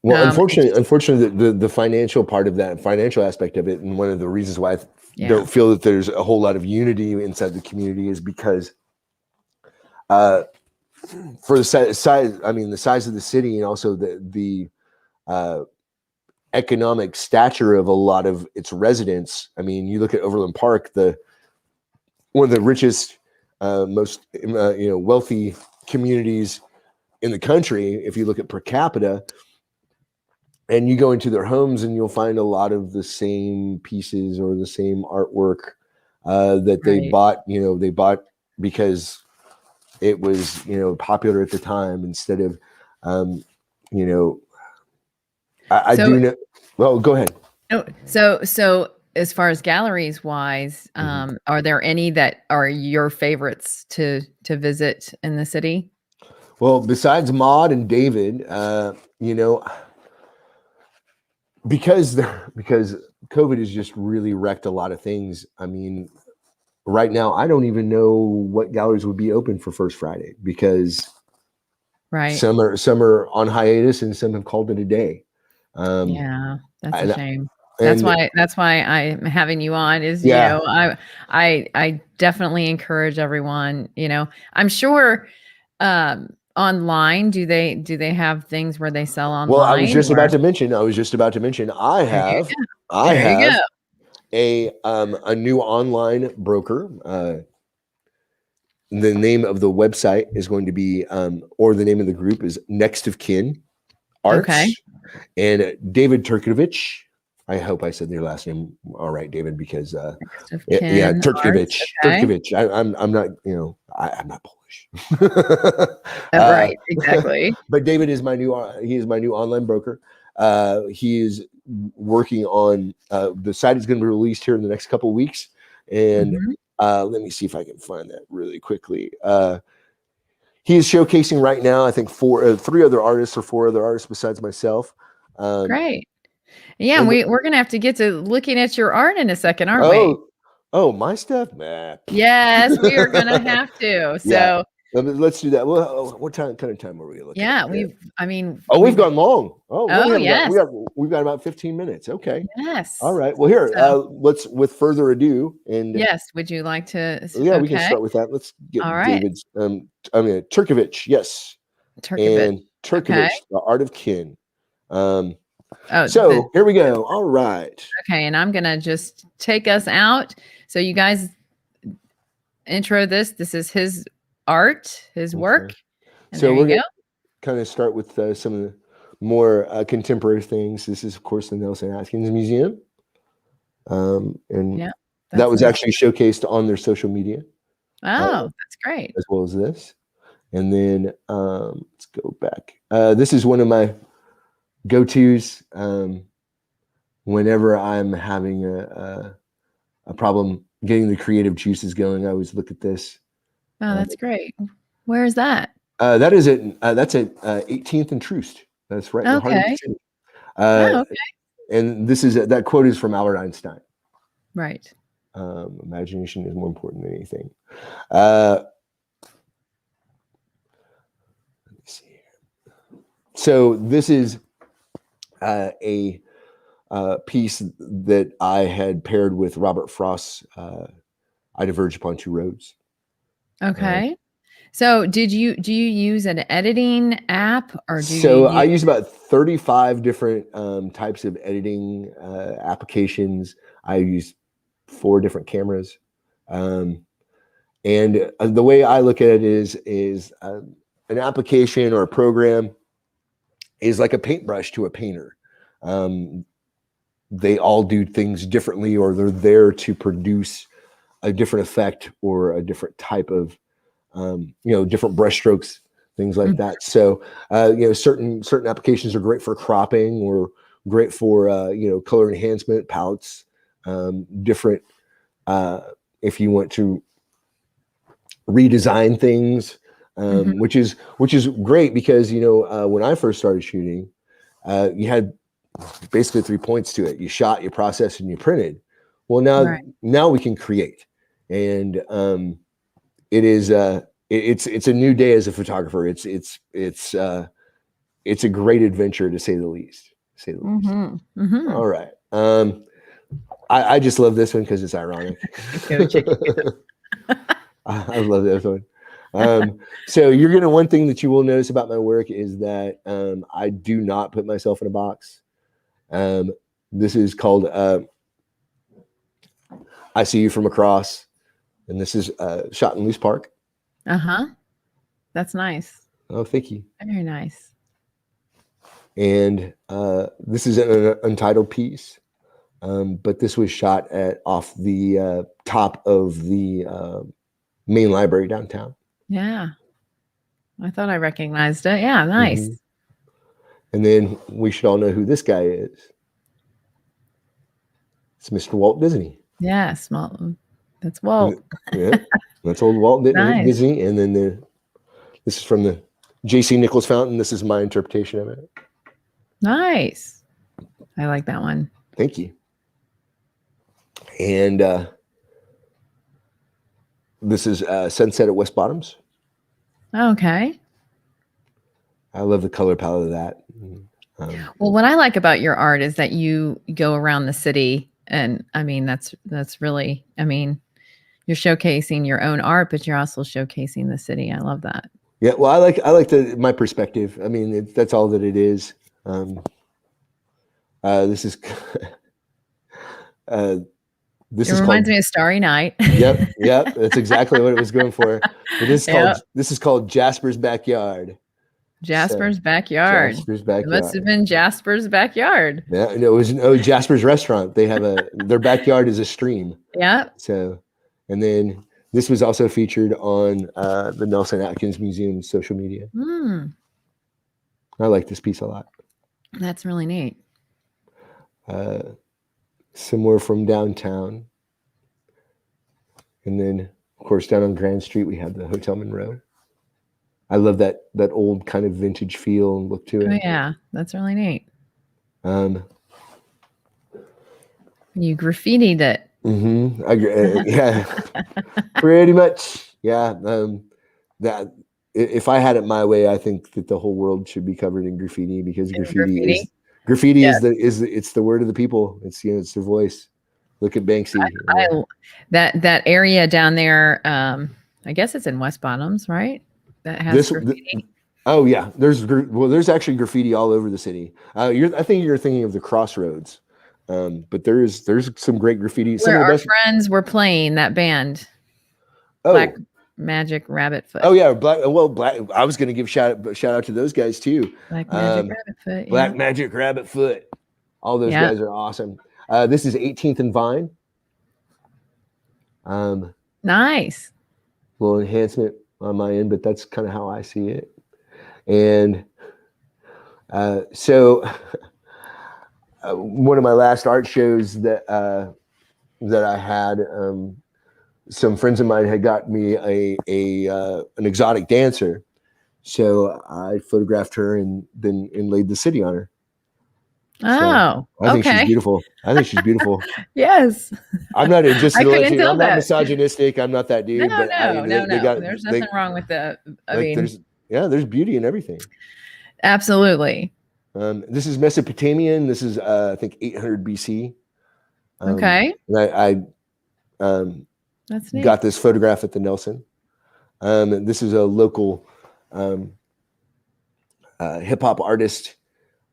Well, unfortunately, the financial part of that, financial aspect of it, and one of the reasons why I don't feel that there's a whole lot of unity inside the community is because, for the size, I mean, the size of the city, and also the economic stature of a lot of its residents. I mean, you look at Overland Park, one of the richest, most wealthy communities in the country. If you look at per capita. And you go into their homes and you'll find a lot of the same pieces or the same artwork that they bought, they bought because it was, popular at the time, instead of, I do know. Well, go ahead. Oh, so as far as galleries wise, are there any that are your favorites to visit in the city? Well, besides Maud and David, because COVID has just really wrecked a lot of things. I mean, right now, I don't even know what galleries would be open for First Friday, because Right. Some are on hiatus, and some have called it a day. Yeah, that's a And shame. and That's why I'm having you on is, yeah, I definitely encourage everyone, I'm sure online, do they have things where they sell well, I was online just or about to mention. I there you have go. I There you have go. a new online broker. The name of the website is going to be, or the name of the group is Next of Kin Okay. Arts, and David Turkovich. I hope I said your last name all right, David, because Next of yeah, kin arts. Turkovich. Okay. Turkovich. I'm not, I'm not Polish. uh, Right. Exactly. but David is he is my new online broker. He is working on the site is going to be released here in the next couple of weeks, and Mhm. let me see if I can find that really quickly. He is showcasing right now, I think, three other artists or four other artists besides myself. Um, Great. Yeah, and and we're gonna have to get to looking at your art in a second, aren't we? oh, oh, my stuff, nah. Yes, we are gonna have to. Yeah, So, let's do that. Well, what kind of time are we looking at yeah, here? Oh, we've we've gone long. Oh, we only oh, have got yes. we've got about 15 minutes. Okay. All Yes. right. Well, here, So, let's, with further ado, and yes, would you like to yeah, we can okay. start with that. Let's All get right. David's. Turkovich, yes, Turkovich. and Okay. Turkovich, the Art of Kin. Um, Oh, so here we go. All right. okay, and I'm gonna just take us out. So you guys intro this. This is his art, his work. Okay. And So there we're you gonna go. kind of start with some of the more contemporary things. This is, of course, the Nelson Atkins Museum, and Yeah. that That's was nice. actually showcased on their social media, Oh, that's great. as well as this. And then let's go back. This is one of my go-tos whenever I'm having a problem getting the creative juices going. I always look at this. Oh, that's great. Where is that? That is it. That's at 18th and Troost. That's right in the heart of the Okay. city. Oh, Uh, okay. and that quote is from Albert Einstein. Right. Imagination is more important than anything. Let me see here. So this is a piece that I had paired with Robert Frost's I Diverge Upon Two Roads. Okay. So do you use an editing app or do you So I use use about 35 different types of editing applications. I use 4 different cameras. And the way I look at it is an application or a program is like a paintbrush to a painter. They all do things differently, or they're there to produce a different effect or a different type of, different brush strokes, things like Mm, that. So, certain applications are great for cropping or great for, color enhancement, palettes, different, if you want to redesign things, mhm. which is great because when I first started shooting, you had basically 3 points to it. You shot, you processed, and you printed. Well, Right. now we can create, and it is it's a new day as a photographer. It's a great adventure, to say the least. To say the least. Mhm. Mhm. All right. I just love this one because it's ironic. Go chicken. I love this one. So one thing that you will notice about my work is that I do not put myself in a box. This is called I See You From Across, and this is shot in Loose Park. Uh-huh. That's nice. Oh, thank you. Very nice. And this is an untitled piece, but this was shot off the top of the main library downtown. Yeah. I thought I recognized it. Yeah, Mm-hmm. nice. And then we should all know who this guy is. It's Mr. Walt Disney. Yeah, small. That's Walt. Yeah, that's old Walt Nice. Disney. And then this is from the J.C. Nichols fountain. This is my interpretation of it. Nice. I like that one. Thank you. And this is Sunset at West Bottoms. Okay. I love the color palette of that. Well, what I like about your art is that you go around the city, and I mean that's really, I mean, you're showcasing your own art, but you're also showcasing the city. I love that. Yeah, well, I like my perspective. I mean, that's all that it is. This is uh, this It is reminds called. me of Starry Night. Yep. That's exactly what it was going for. But Yep. this is called Jasper's Backyard. So Jasper's backyard. Jasper's It must have Backyard. been Jasper's backyard. Yeah, and it was Jasper's restaurant. They have their backyard is a stream. Yep. So, and then this was also featured on the Nelson Atkins Museum's social media. I like this piece a lot. That's really neat. Somewhere from downtown. And then, of course, down on Grand Street, we have the Hotel Monroe. I love that old kind of vintage feel and look to it. Oh yeah, that's really neat. You graffitied it. Yeah, pretty much. Yeah. That if I had it my way, I think that the whole world should be covered in graffiti, because graffiti Yes. it's the word of the people. It's it's their voice. Look at Banksy. That area down there. I guess it's in West Bottoms, right? That has graffiti. Oh yeah, there's actually graffiti all over the city. I think you're thinking of the Crossroads, but there's some great graffiti. Where our friends were playing that band, Black Magic Rabbit Foot. Oh yeah, Black. I was going to give shout out to those guys too. Black Magic Rabbit Foot. Yeah. Black Magic Rabbit Foot. All those guys are awesome. This is 18th and Vine. Nice. Little enhancement on my end, but that's kind of how I see it. And so one of my last art shows that I had, some friends of mine had got me an exotic dancer, so I photographed her and then inlaid the city on her. Oh, so I think she's beautiful. Yes. I'm not just I'm not misogynistic. I'm not that dude. No. There's nothing wrong with the. There's beauty in everything. Absolutely. This is Mesopotamian. This is I think 800 BC. Okay. And That's neat. Got this photograph at the Nelson. This is a local hip hop artist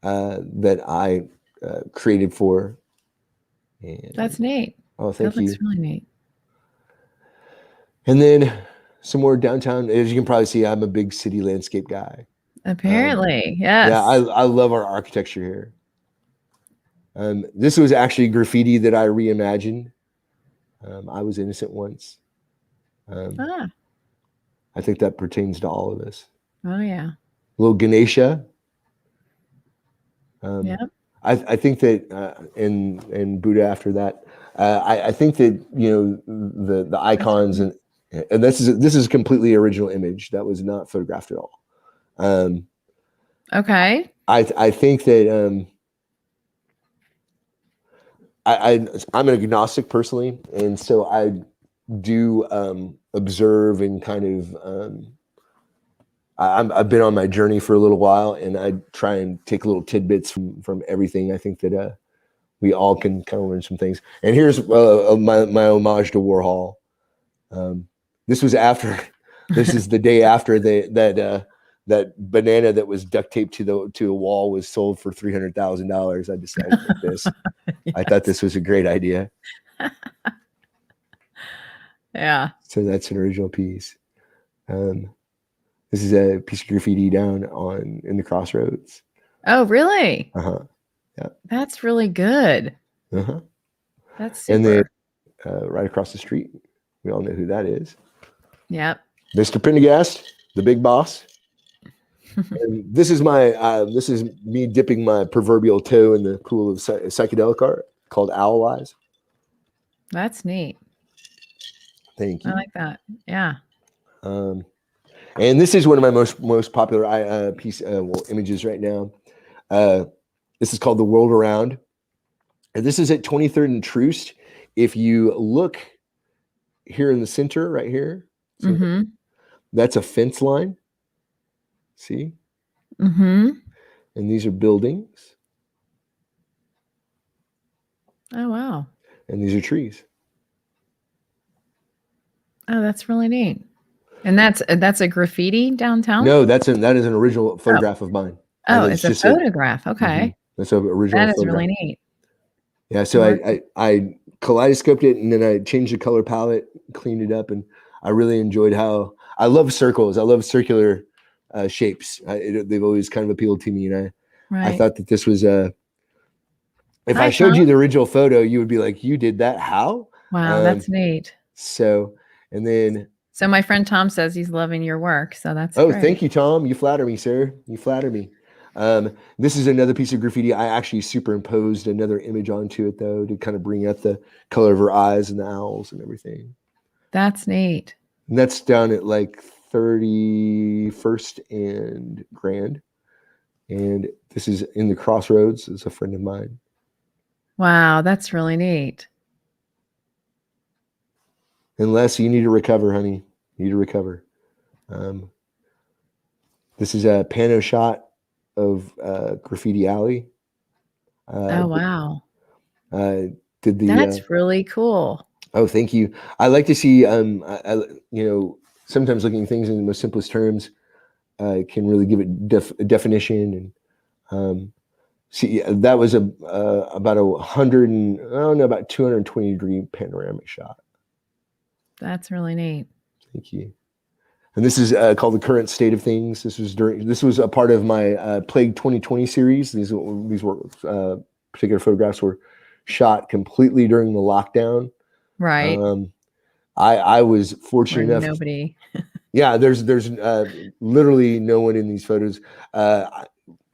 that I created for. And, that's neat. Oh, thank you. That's really neat. And then some more downtown. As you can probably see, I'm a big city landscape guy. Apparently, yes. Yeah, I love our architecture here. This was actually graffiti that I reimagined. I was innocent once. I think that pertains to all of us. Oh yeah. Little Ganesha. Yeah. I think that and Buddha after that. I think that the icons and this is a completely original image that was not photographed at all. Okay. I think that I'm an agnostic personally, and so I do observe and kind of I've been on my journey for a little while, and I try and take little tidbits from everything. I think that we all can kind of learn some things. And here's my homage to Warhol. This was after. This is the day after that banana that was duct taped to a wall was sold for $300,000. I decided to make this. Yes. I thought this was a great idea. Yeah. So that's an original piece. This is a piece of graffiti down in the Crossroads. Oh, really? Uh-huh. Yeah. That's really good. Uh-huh. That's super. And then right across the street, we all know who that is. Yep. Mr. Prendergast, the big boss. And this is me dipping my proverbial toe in the pool of psychedelic art called Owl Eyes. That's neat. Thank you. I like that. Yeah. And this is one of my most popular images right now. This is called The World Around. And this is at 23rd and Troost. If you look here in the center, right here, that's a fence line. See? Mm-hmm. And these are buildings. Oh, wow. And these are trees. Oh, that's really neat. And that's a graffiti downtown? No, that is an original photograph of mine. Oh, It's it's a just a photograph. Okay. that's an original That is photograph. really neat. Yeah, so Work. I kaleidoscoped it, and then I changed the color palette, cleaned it up, and I really enjoyed how I love circles. I love circular shapes. They've always kind of appealed to me, and I Right. thought that this was if Hi, I showed Tom. you the original photo, you would be like, "You did that? How?" Wow, Um, that's neat. so, and then So my friend Tom says he's loving your work, so that's oh, great. thank you, Tom. You flatter me, sir. You flatter me. This is another piece of graffiti. I actually superimposed another image onto it, though, to kind of bring out the color of her eyes and the owls and everything. That's neat. And that's down at like 31st and Grand. And this is in the Crossroads. It's a friend of mine. Wow, that's really neat. Unless you need to recover, honey. You need to recover. This is a pano shot of Graffiti Alley. Oh, wow. Did the That's really cool. oh, thank you. I like to see sometimes looking at things in the most simplest terms can really give it a definition. And see, that was about 100 and I don't know, about 220-degree panoramic shot. That's really neat. Thank you. And this is called The Current State of Things. This was a part of my Plague 2020 series. These were particular photographs were shot completely during the lockdown. Right. I was fortunate Where enough. nobody. Yeah, there's literally no one in these photos.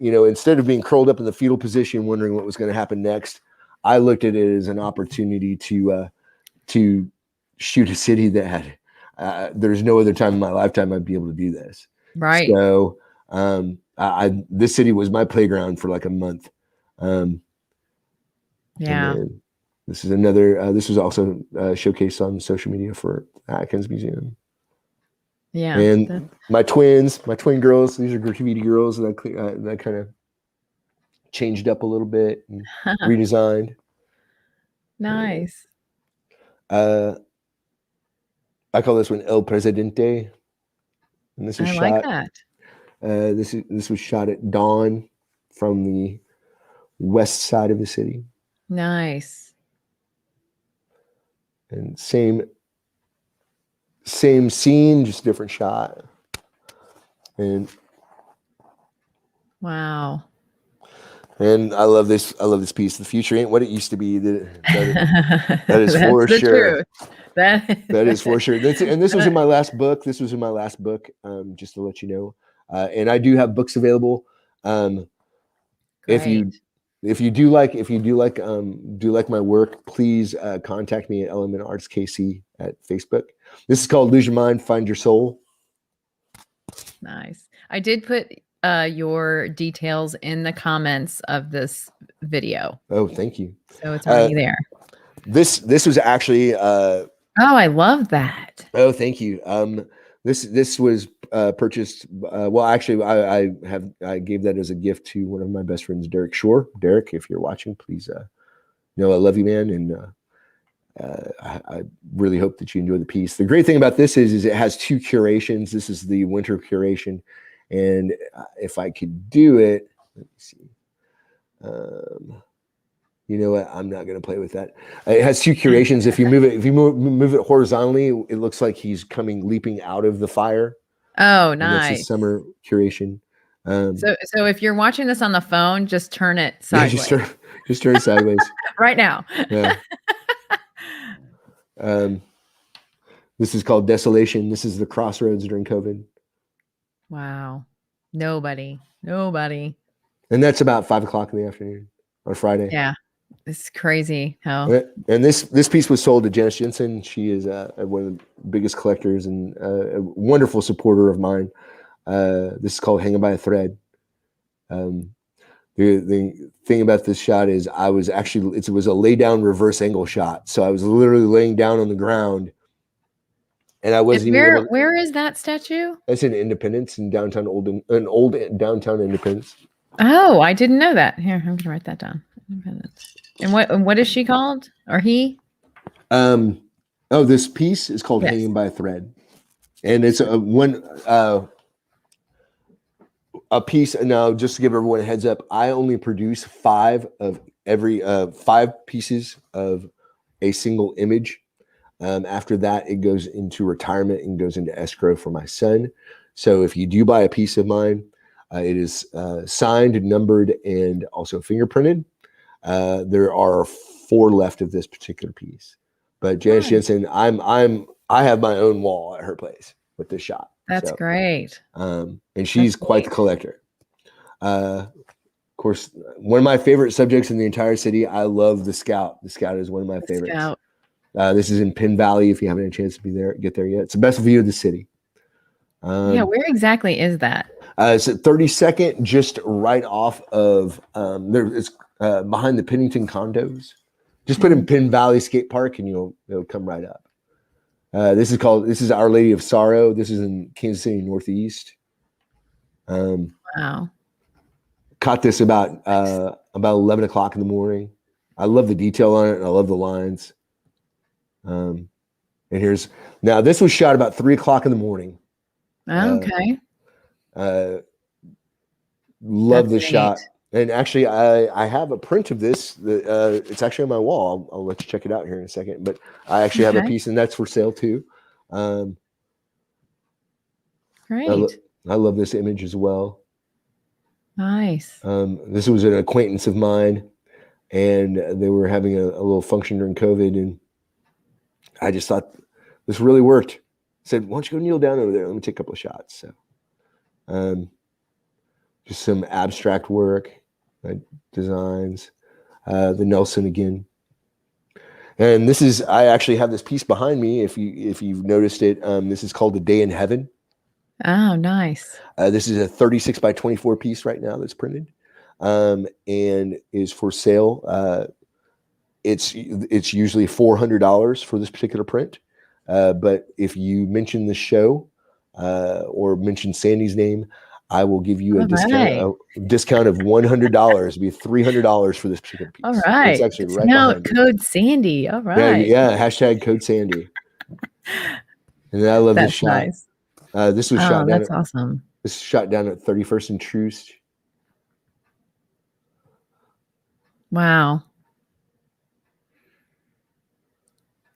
Instead of being curled up in the fetal position, wondering what was going to happen next, I looked at it as an opportunity to shoot a city that had. There's no other time in my lifetime I'd be able to do this. Right. So this city was my playground for like a month. Yeah. This is another. This was also showcased on social media for Atkins Museum. Yeah. And my twin girls. These are graffiti girls, and I kind of changed up a little bit and redesigned. Nice. I call this one El Presidente, and this was I shot. like that. This was shot at dawn from the west side of the city. Nice. And same scene, just different shot. And wow. And I love this piece. The future ain't what it used to be. That is for sure. That is for sure. And this was in my last book. Just to let you know. And I do have books available. If you do like my work, please contact me at Element Arts KC at Facebook. This is called Lose Your Mind, Find Your Soul. Nice. I did put your details in the comments of this video. Oh, thank you. So it's already there. This was actually oh, I love that. Oh, thank you. This was purchased. Well, actually, I gave that as a gift to one of my best friends, Derek Shore. Derek, if you're watching, please I love you, man, and I really hope that you enjoy the piece. The great thing about this is it has two curations. This is the winter curation, and if I could do it, let me see. You know what? I'm not going to play with that. It has two curations. If you move it horizontally, it looks like he's leaping out of the fire. Oh, nice. That's a summer curation. So if you're watching this on the phone, just turn it sideways. Yeah, just turn it sideways. Right now. Yeah. This is called Desolation. This is the Crossroads during COVID. Wow. Nobody. And that's about 5:00 in the afternoon on Friday. Yeah. It's crazy how. And this piece was sold to Janice Jensen. She is one of the biggest collectors and a wonderful supporter of mine. This is called Hanging by a Thread. The thing about this shot is it was a lay down reverse angle shot. So I was literally laying down on the ground and I wasn't even Where able. where is that statue? It's in Independence in downtown an old downtown Independence. Oh, I didn't know that. Here, I'm gonna write that down. Independence. And what is she called? Or he? Oh, this piece is called Yes. "Hanging by a Thread," and it's a piece. Now, just to give everyone a heads up, I only produce 5 of every 5 pieces of a single image. After that, it goes into retirement and goes into escrow for my son. So if you do buy a piece of mine, it is signed, numbered, and also fingerprinted. There are 4 left of this particular piece. But Janice Nice. Jensen, I have my own wall at her place with this shot. That's So, great. and she's That's quite neat. the collector. Of course, one of my favorite subjects in the entire city. I love the Scout. The Scout is one of my The favorites. Scout. This is in Penn Valley. If you haven't had a chance to get there yet, it's the best view of the city. Yeah, where exactly is that? It's at 32nd, just right off of there. It's behind the Pennington condos. Just put in Penn Valley Skate Park, and it'll come right up. This is Our Lady of Sorrow. This is in Kansas City Northeast. Wow. Caught this about 11 o'clock in the morning. I love the detail on it, and I love the lines. And now this was shot about 3 o'clock in the morning. Okay. Love That's the shot. neat. And actually, I have a print of this. It's actually on my wall. I'll let you check it out here in a second. But I actually have a Okay. piece, and that's for sale too. Great. I love this image as well. Nice. This was an acquaintance of mine, and they were having a little function during COVID, and I just thought this really worked. I said, "Why don't you go kneel down over there? Let me take a couple of shots." So, just some abstract work, designs. The Nelson again, and I actually have this piece behind me. If you've noticed it, this is called "The Day in Heaven." Oh, nice. This is a 36 by 24 piece right now that's printed, and is for sale. It's usually $400 for this particular print, but if you mention the show or mention Sandy's name, I will give you a discount of $100. It'll be $300 for this particular piece. All right. It's actually right now behind me. code Sandy. All right. Yeah. Hashtag code Sandy. And I love this shot. Nice. This was shot down. That's awesome. This is shot down at 31st and Troost. Wow.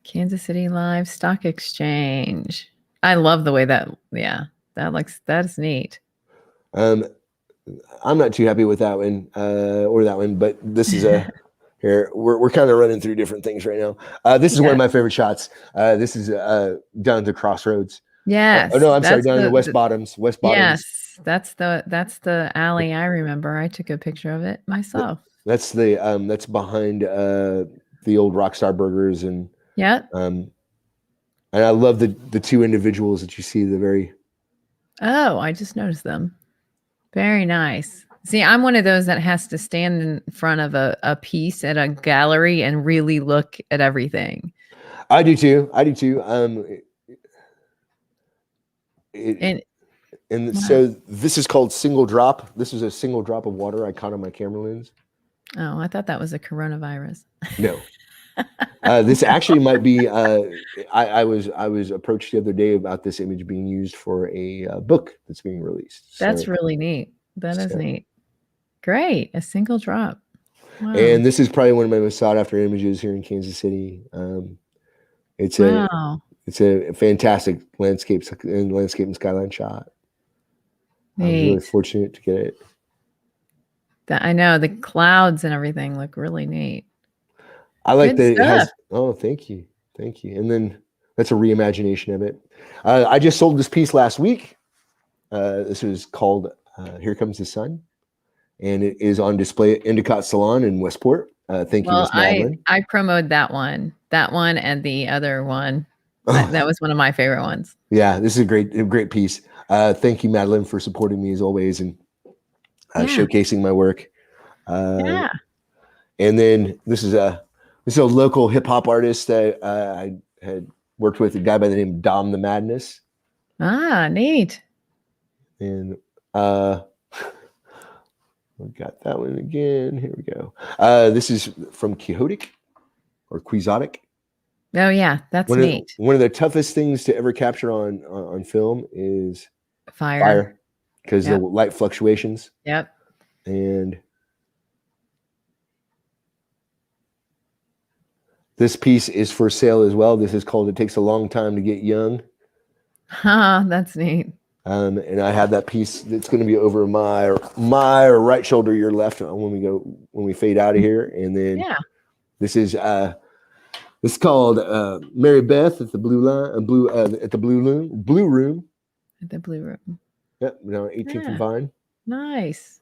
Kansas City Live Stock Exchange. I love the way that is neat. I'm not too happy with that one or that one, but this is here. We're kind of running through different things right now. This is one of my favorite shots. This is down to Crossroads. Yes. Oh no, I'm sorry, down to West Bottoms. West Bottoms. Yes, that's the alley. I remember. I took a picture of it myself. That's behind the old Rockstar Burgers and and I love the 2 individuals that you see. I just noticed them. Very nice. See, I'm one of those that has to stand in front of a piece at a gallery and really look at everything. I do too. So this is called Single Drop. This is a single drop of water I caught on my camera lens. Oh, I thought that was a coronavirus. No. This actually might be. I was approached the other day about this image being used for a book that's being released. That's really neat. That is neat. Great, a single drop. Wow. And this is probably one of my most sought after images here in Kansas City. It's a fantastic landscape and skyline shot. Neat. I was really fortunate to get it. I know the clouds and everything look really neat. I like that it has. Oh, thank you. And then that's a reimagination of it. I just sold this piece last week. This was called "Here Comes the Sun," and it is on display at Endicott Salon in Westport. Thank you, Miss Madeline. I promoted that one, and the other one. That was one of my favorite ones. Yeah, this is a great piece. Thank you, Madeline, for supporting me as always and showcasing my work. And then this is a local hip hop artist that I had worked with a guy by the name of Dom the Madness. Ah, neat. And we got that one again. Here we go. This is from Quixotic or Quixotic. Oh yeah, that's One neat. of the toughest things to ever capture on film is Fire. because the light fluctuations. Yep. And this piece is for sale as well. This is called "It Takes a Long Time to Get Young." That's neat. And I have that piece that's going to be over my right shoulder, your left, when we fade out of here. And then this is called Mary Beth at the Blue Room. At the Blue Room. Yep, 18th and Vine. Nice.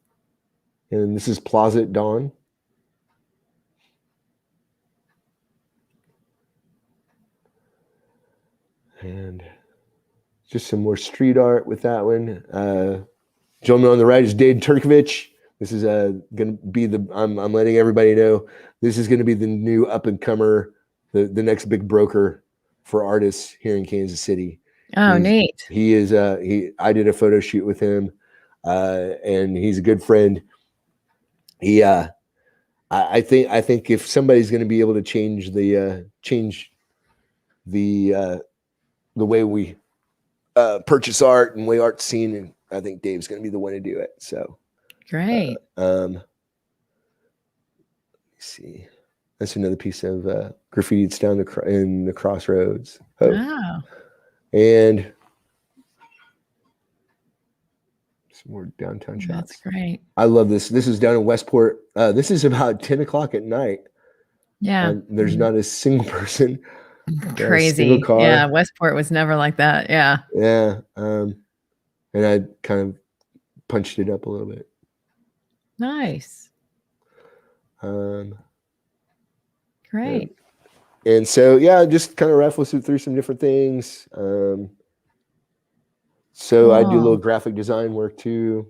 And this is Plaza at Dawn. And just some more street art with that one. Gentleman on the right is Dave Turkovich. This is going to be I'm letting everybody know, this is going to be the new up-and-comer, the next big broker for artists here in Kansas City. Oh, neat. He is, I did a photo shoot with him, and he's a good friend. He, I think if somebody's going to be able to change the way we purchase art and way art's seen, and I think Dave's going to be the one to do it. So great. Let's see, that's another piece of graffiti that's down in the crossroads. Wow. And some more downtown shots. That's great. I love this. This is down in Westport. This is about 10 o'clock at night. Yeah. There's not a single person. Crazy. Yeah. Westport was never like that. Yeah. Yeah. And I kind of punched it up a little bit. Nice. Great. And so, just kind of raffle through some different things. So I do a little graphic design work too.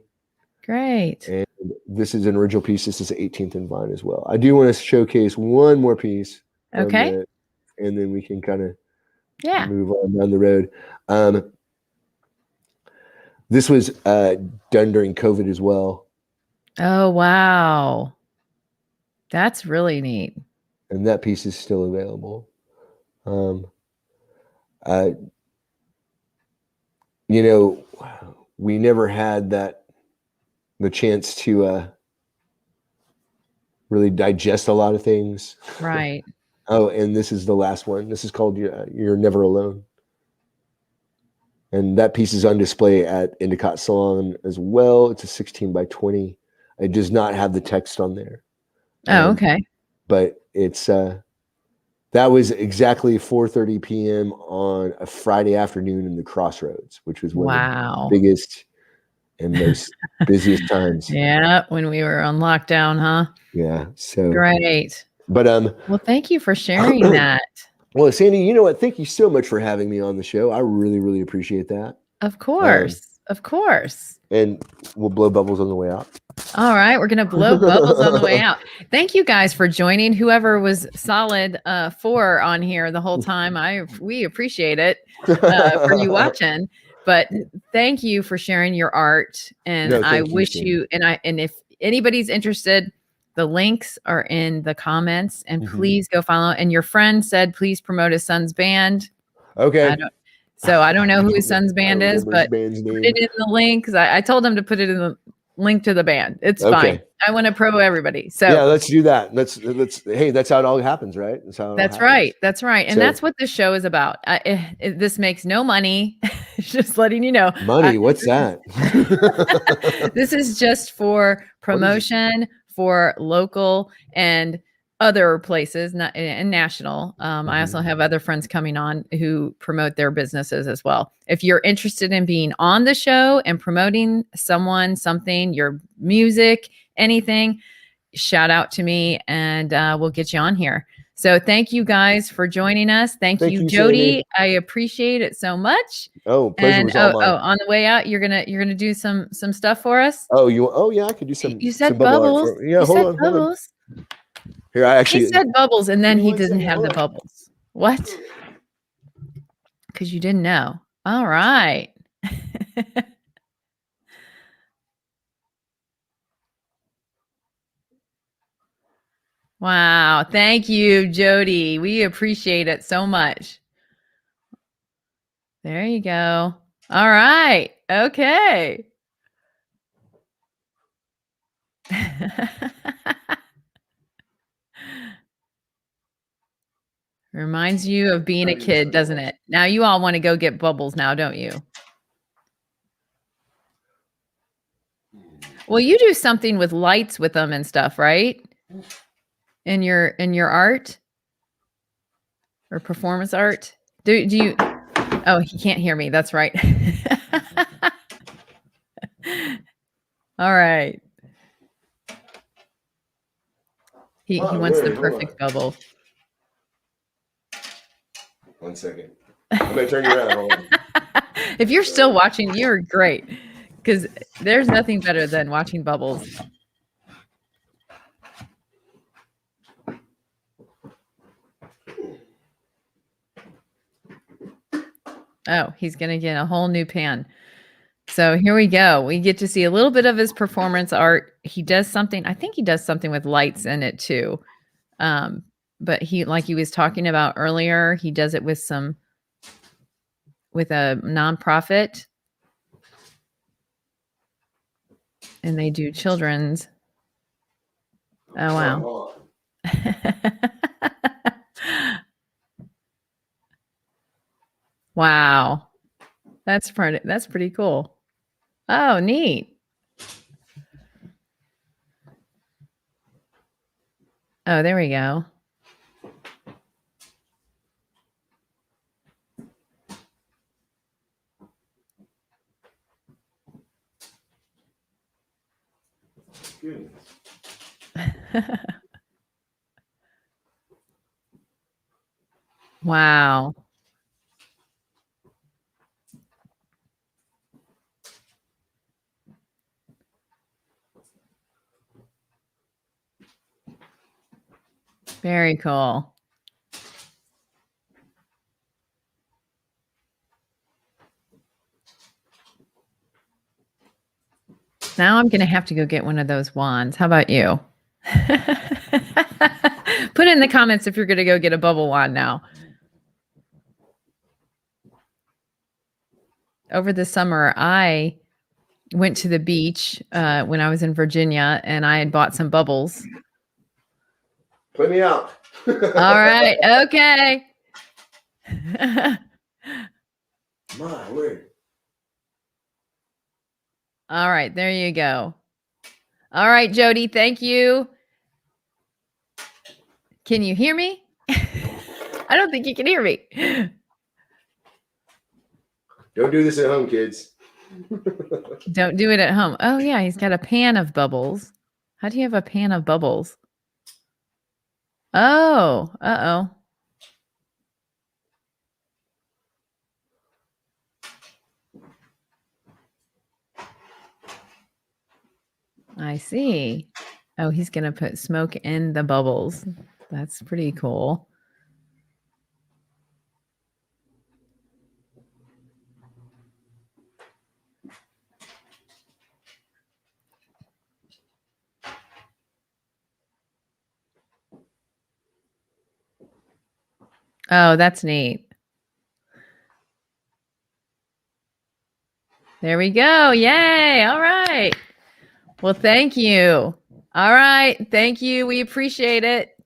Great. And this is an original piece. This is 18th and Vine as well. I do want to showcase one more piece. Okay. And then we can kind of move on down the road. This was done during COVID as well. Oh, wow. That's really neat. And that piece is still available. We never had the chance to really digest a lot of things. Right. Oh, and this is the last one. This is called You're Never Alone. And that piece is on display at Endicott Salon as well. It's a 16 by 20. It does not have the text on there. Oh, okay. But it's that was exactly 4:30 p.m. on a Friday afternoon in the Crossroads, which was one of the biggest and most busiest times. Yeah, when we were on lockdown, huh? Yeah. So great. But well, thank you for sharing that. Well, Sandy, you know what? Thank you so much for having me on the show. I really, really appreciate that. Of course. Of course. And we'll blow bubbles on the way out. All right. We're going to blow bubbles on the way out. Thank you guys for joining. Whoever was solid 4 on here the whole time. We appreciate it for you watching. But thank you for sharing your art. And I wish you, and if anybody's interested, the links are in the comments, and please go follow. And your friend said, please promote his son's band. Okay. I don't know who his son's band is, but put it in the link. I told him to put it in the link to the band. It's fine. I want to pro everybody. So yeah, let's do that. Hey, that's how it all happens, right? That's right. That's right. And that's what this show is about. This makes no money. Just letting you know. Money? What's that? This is just for promotion for local and other places, and national. I also have other friends coming on who promote their businesses as well. If you're interested in being on the show and promoting something, your music, anything, shout out to me and we'll get you on here. So thank you guys for joining us. Thank you, Jody. Sandy. I appreciate it so much. Oh, pleasure was all mine. On the way out, you're gonna do some stuff for us. Oh, yeah, I could do some. You said bubbles. Hold on. Here, he said bubbles, and then he didn't have the bubbles. What? because you didn't know. All right. Wow. Thank you, Jody. We appreciate it so much. There you go. All right. Okay. Reminds you of being a kid, doesn't it? Now you all want to go get bubbles now, don't you? Well, you do something with lights with them and stuff, right? In your art or performance art? Do you Oh, he can't hear me. That's right. All right. He wants the perfect bubble. 1 second. I'm gonna turn you around. Hold on. If you're still watching, you're great because there's nothing better than watching bubbles. Oh, he's going to get a whole new pan. So here we go. We get to see a little bit of his performance art. He does something. I think he does something with lights in it too. But he, like he was talking about earlier, he does it with a nonprofit, and they do children's. Oh, wow. Wow. That's pretty cool. Oh, neat. Oh, there we go. Wow. Very cool. Now I'm going to have to go get one of those wands. How about you? Put in the comments if you're going to go get a bubble wand now. Over the summer, I went to the beach when I was in Virginia, and I had bought some bubbles. Put me out. All right. Okay. My word. All right. There you go. All right, Jody. Thank you. Can you hear me? I don't think you can hear me. Don't do this at home, kids. Don't do it at home. Oh, yeah. He's got a pan of bubbles. How do you have a pan of bubbles? Oh, uh-oh. I see. Oh, he's going to put smoke in the bubbles. That's pretty cool. Oh, that's neat. There we go. Yay. All right. Well, thank you. All right. Thank you. We appreciate it.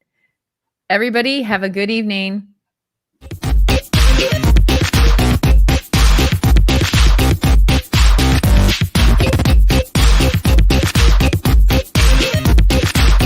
Everybody, have a good evening.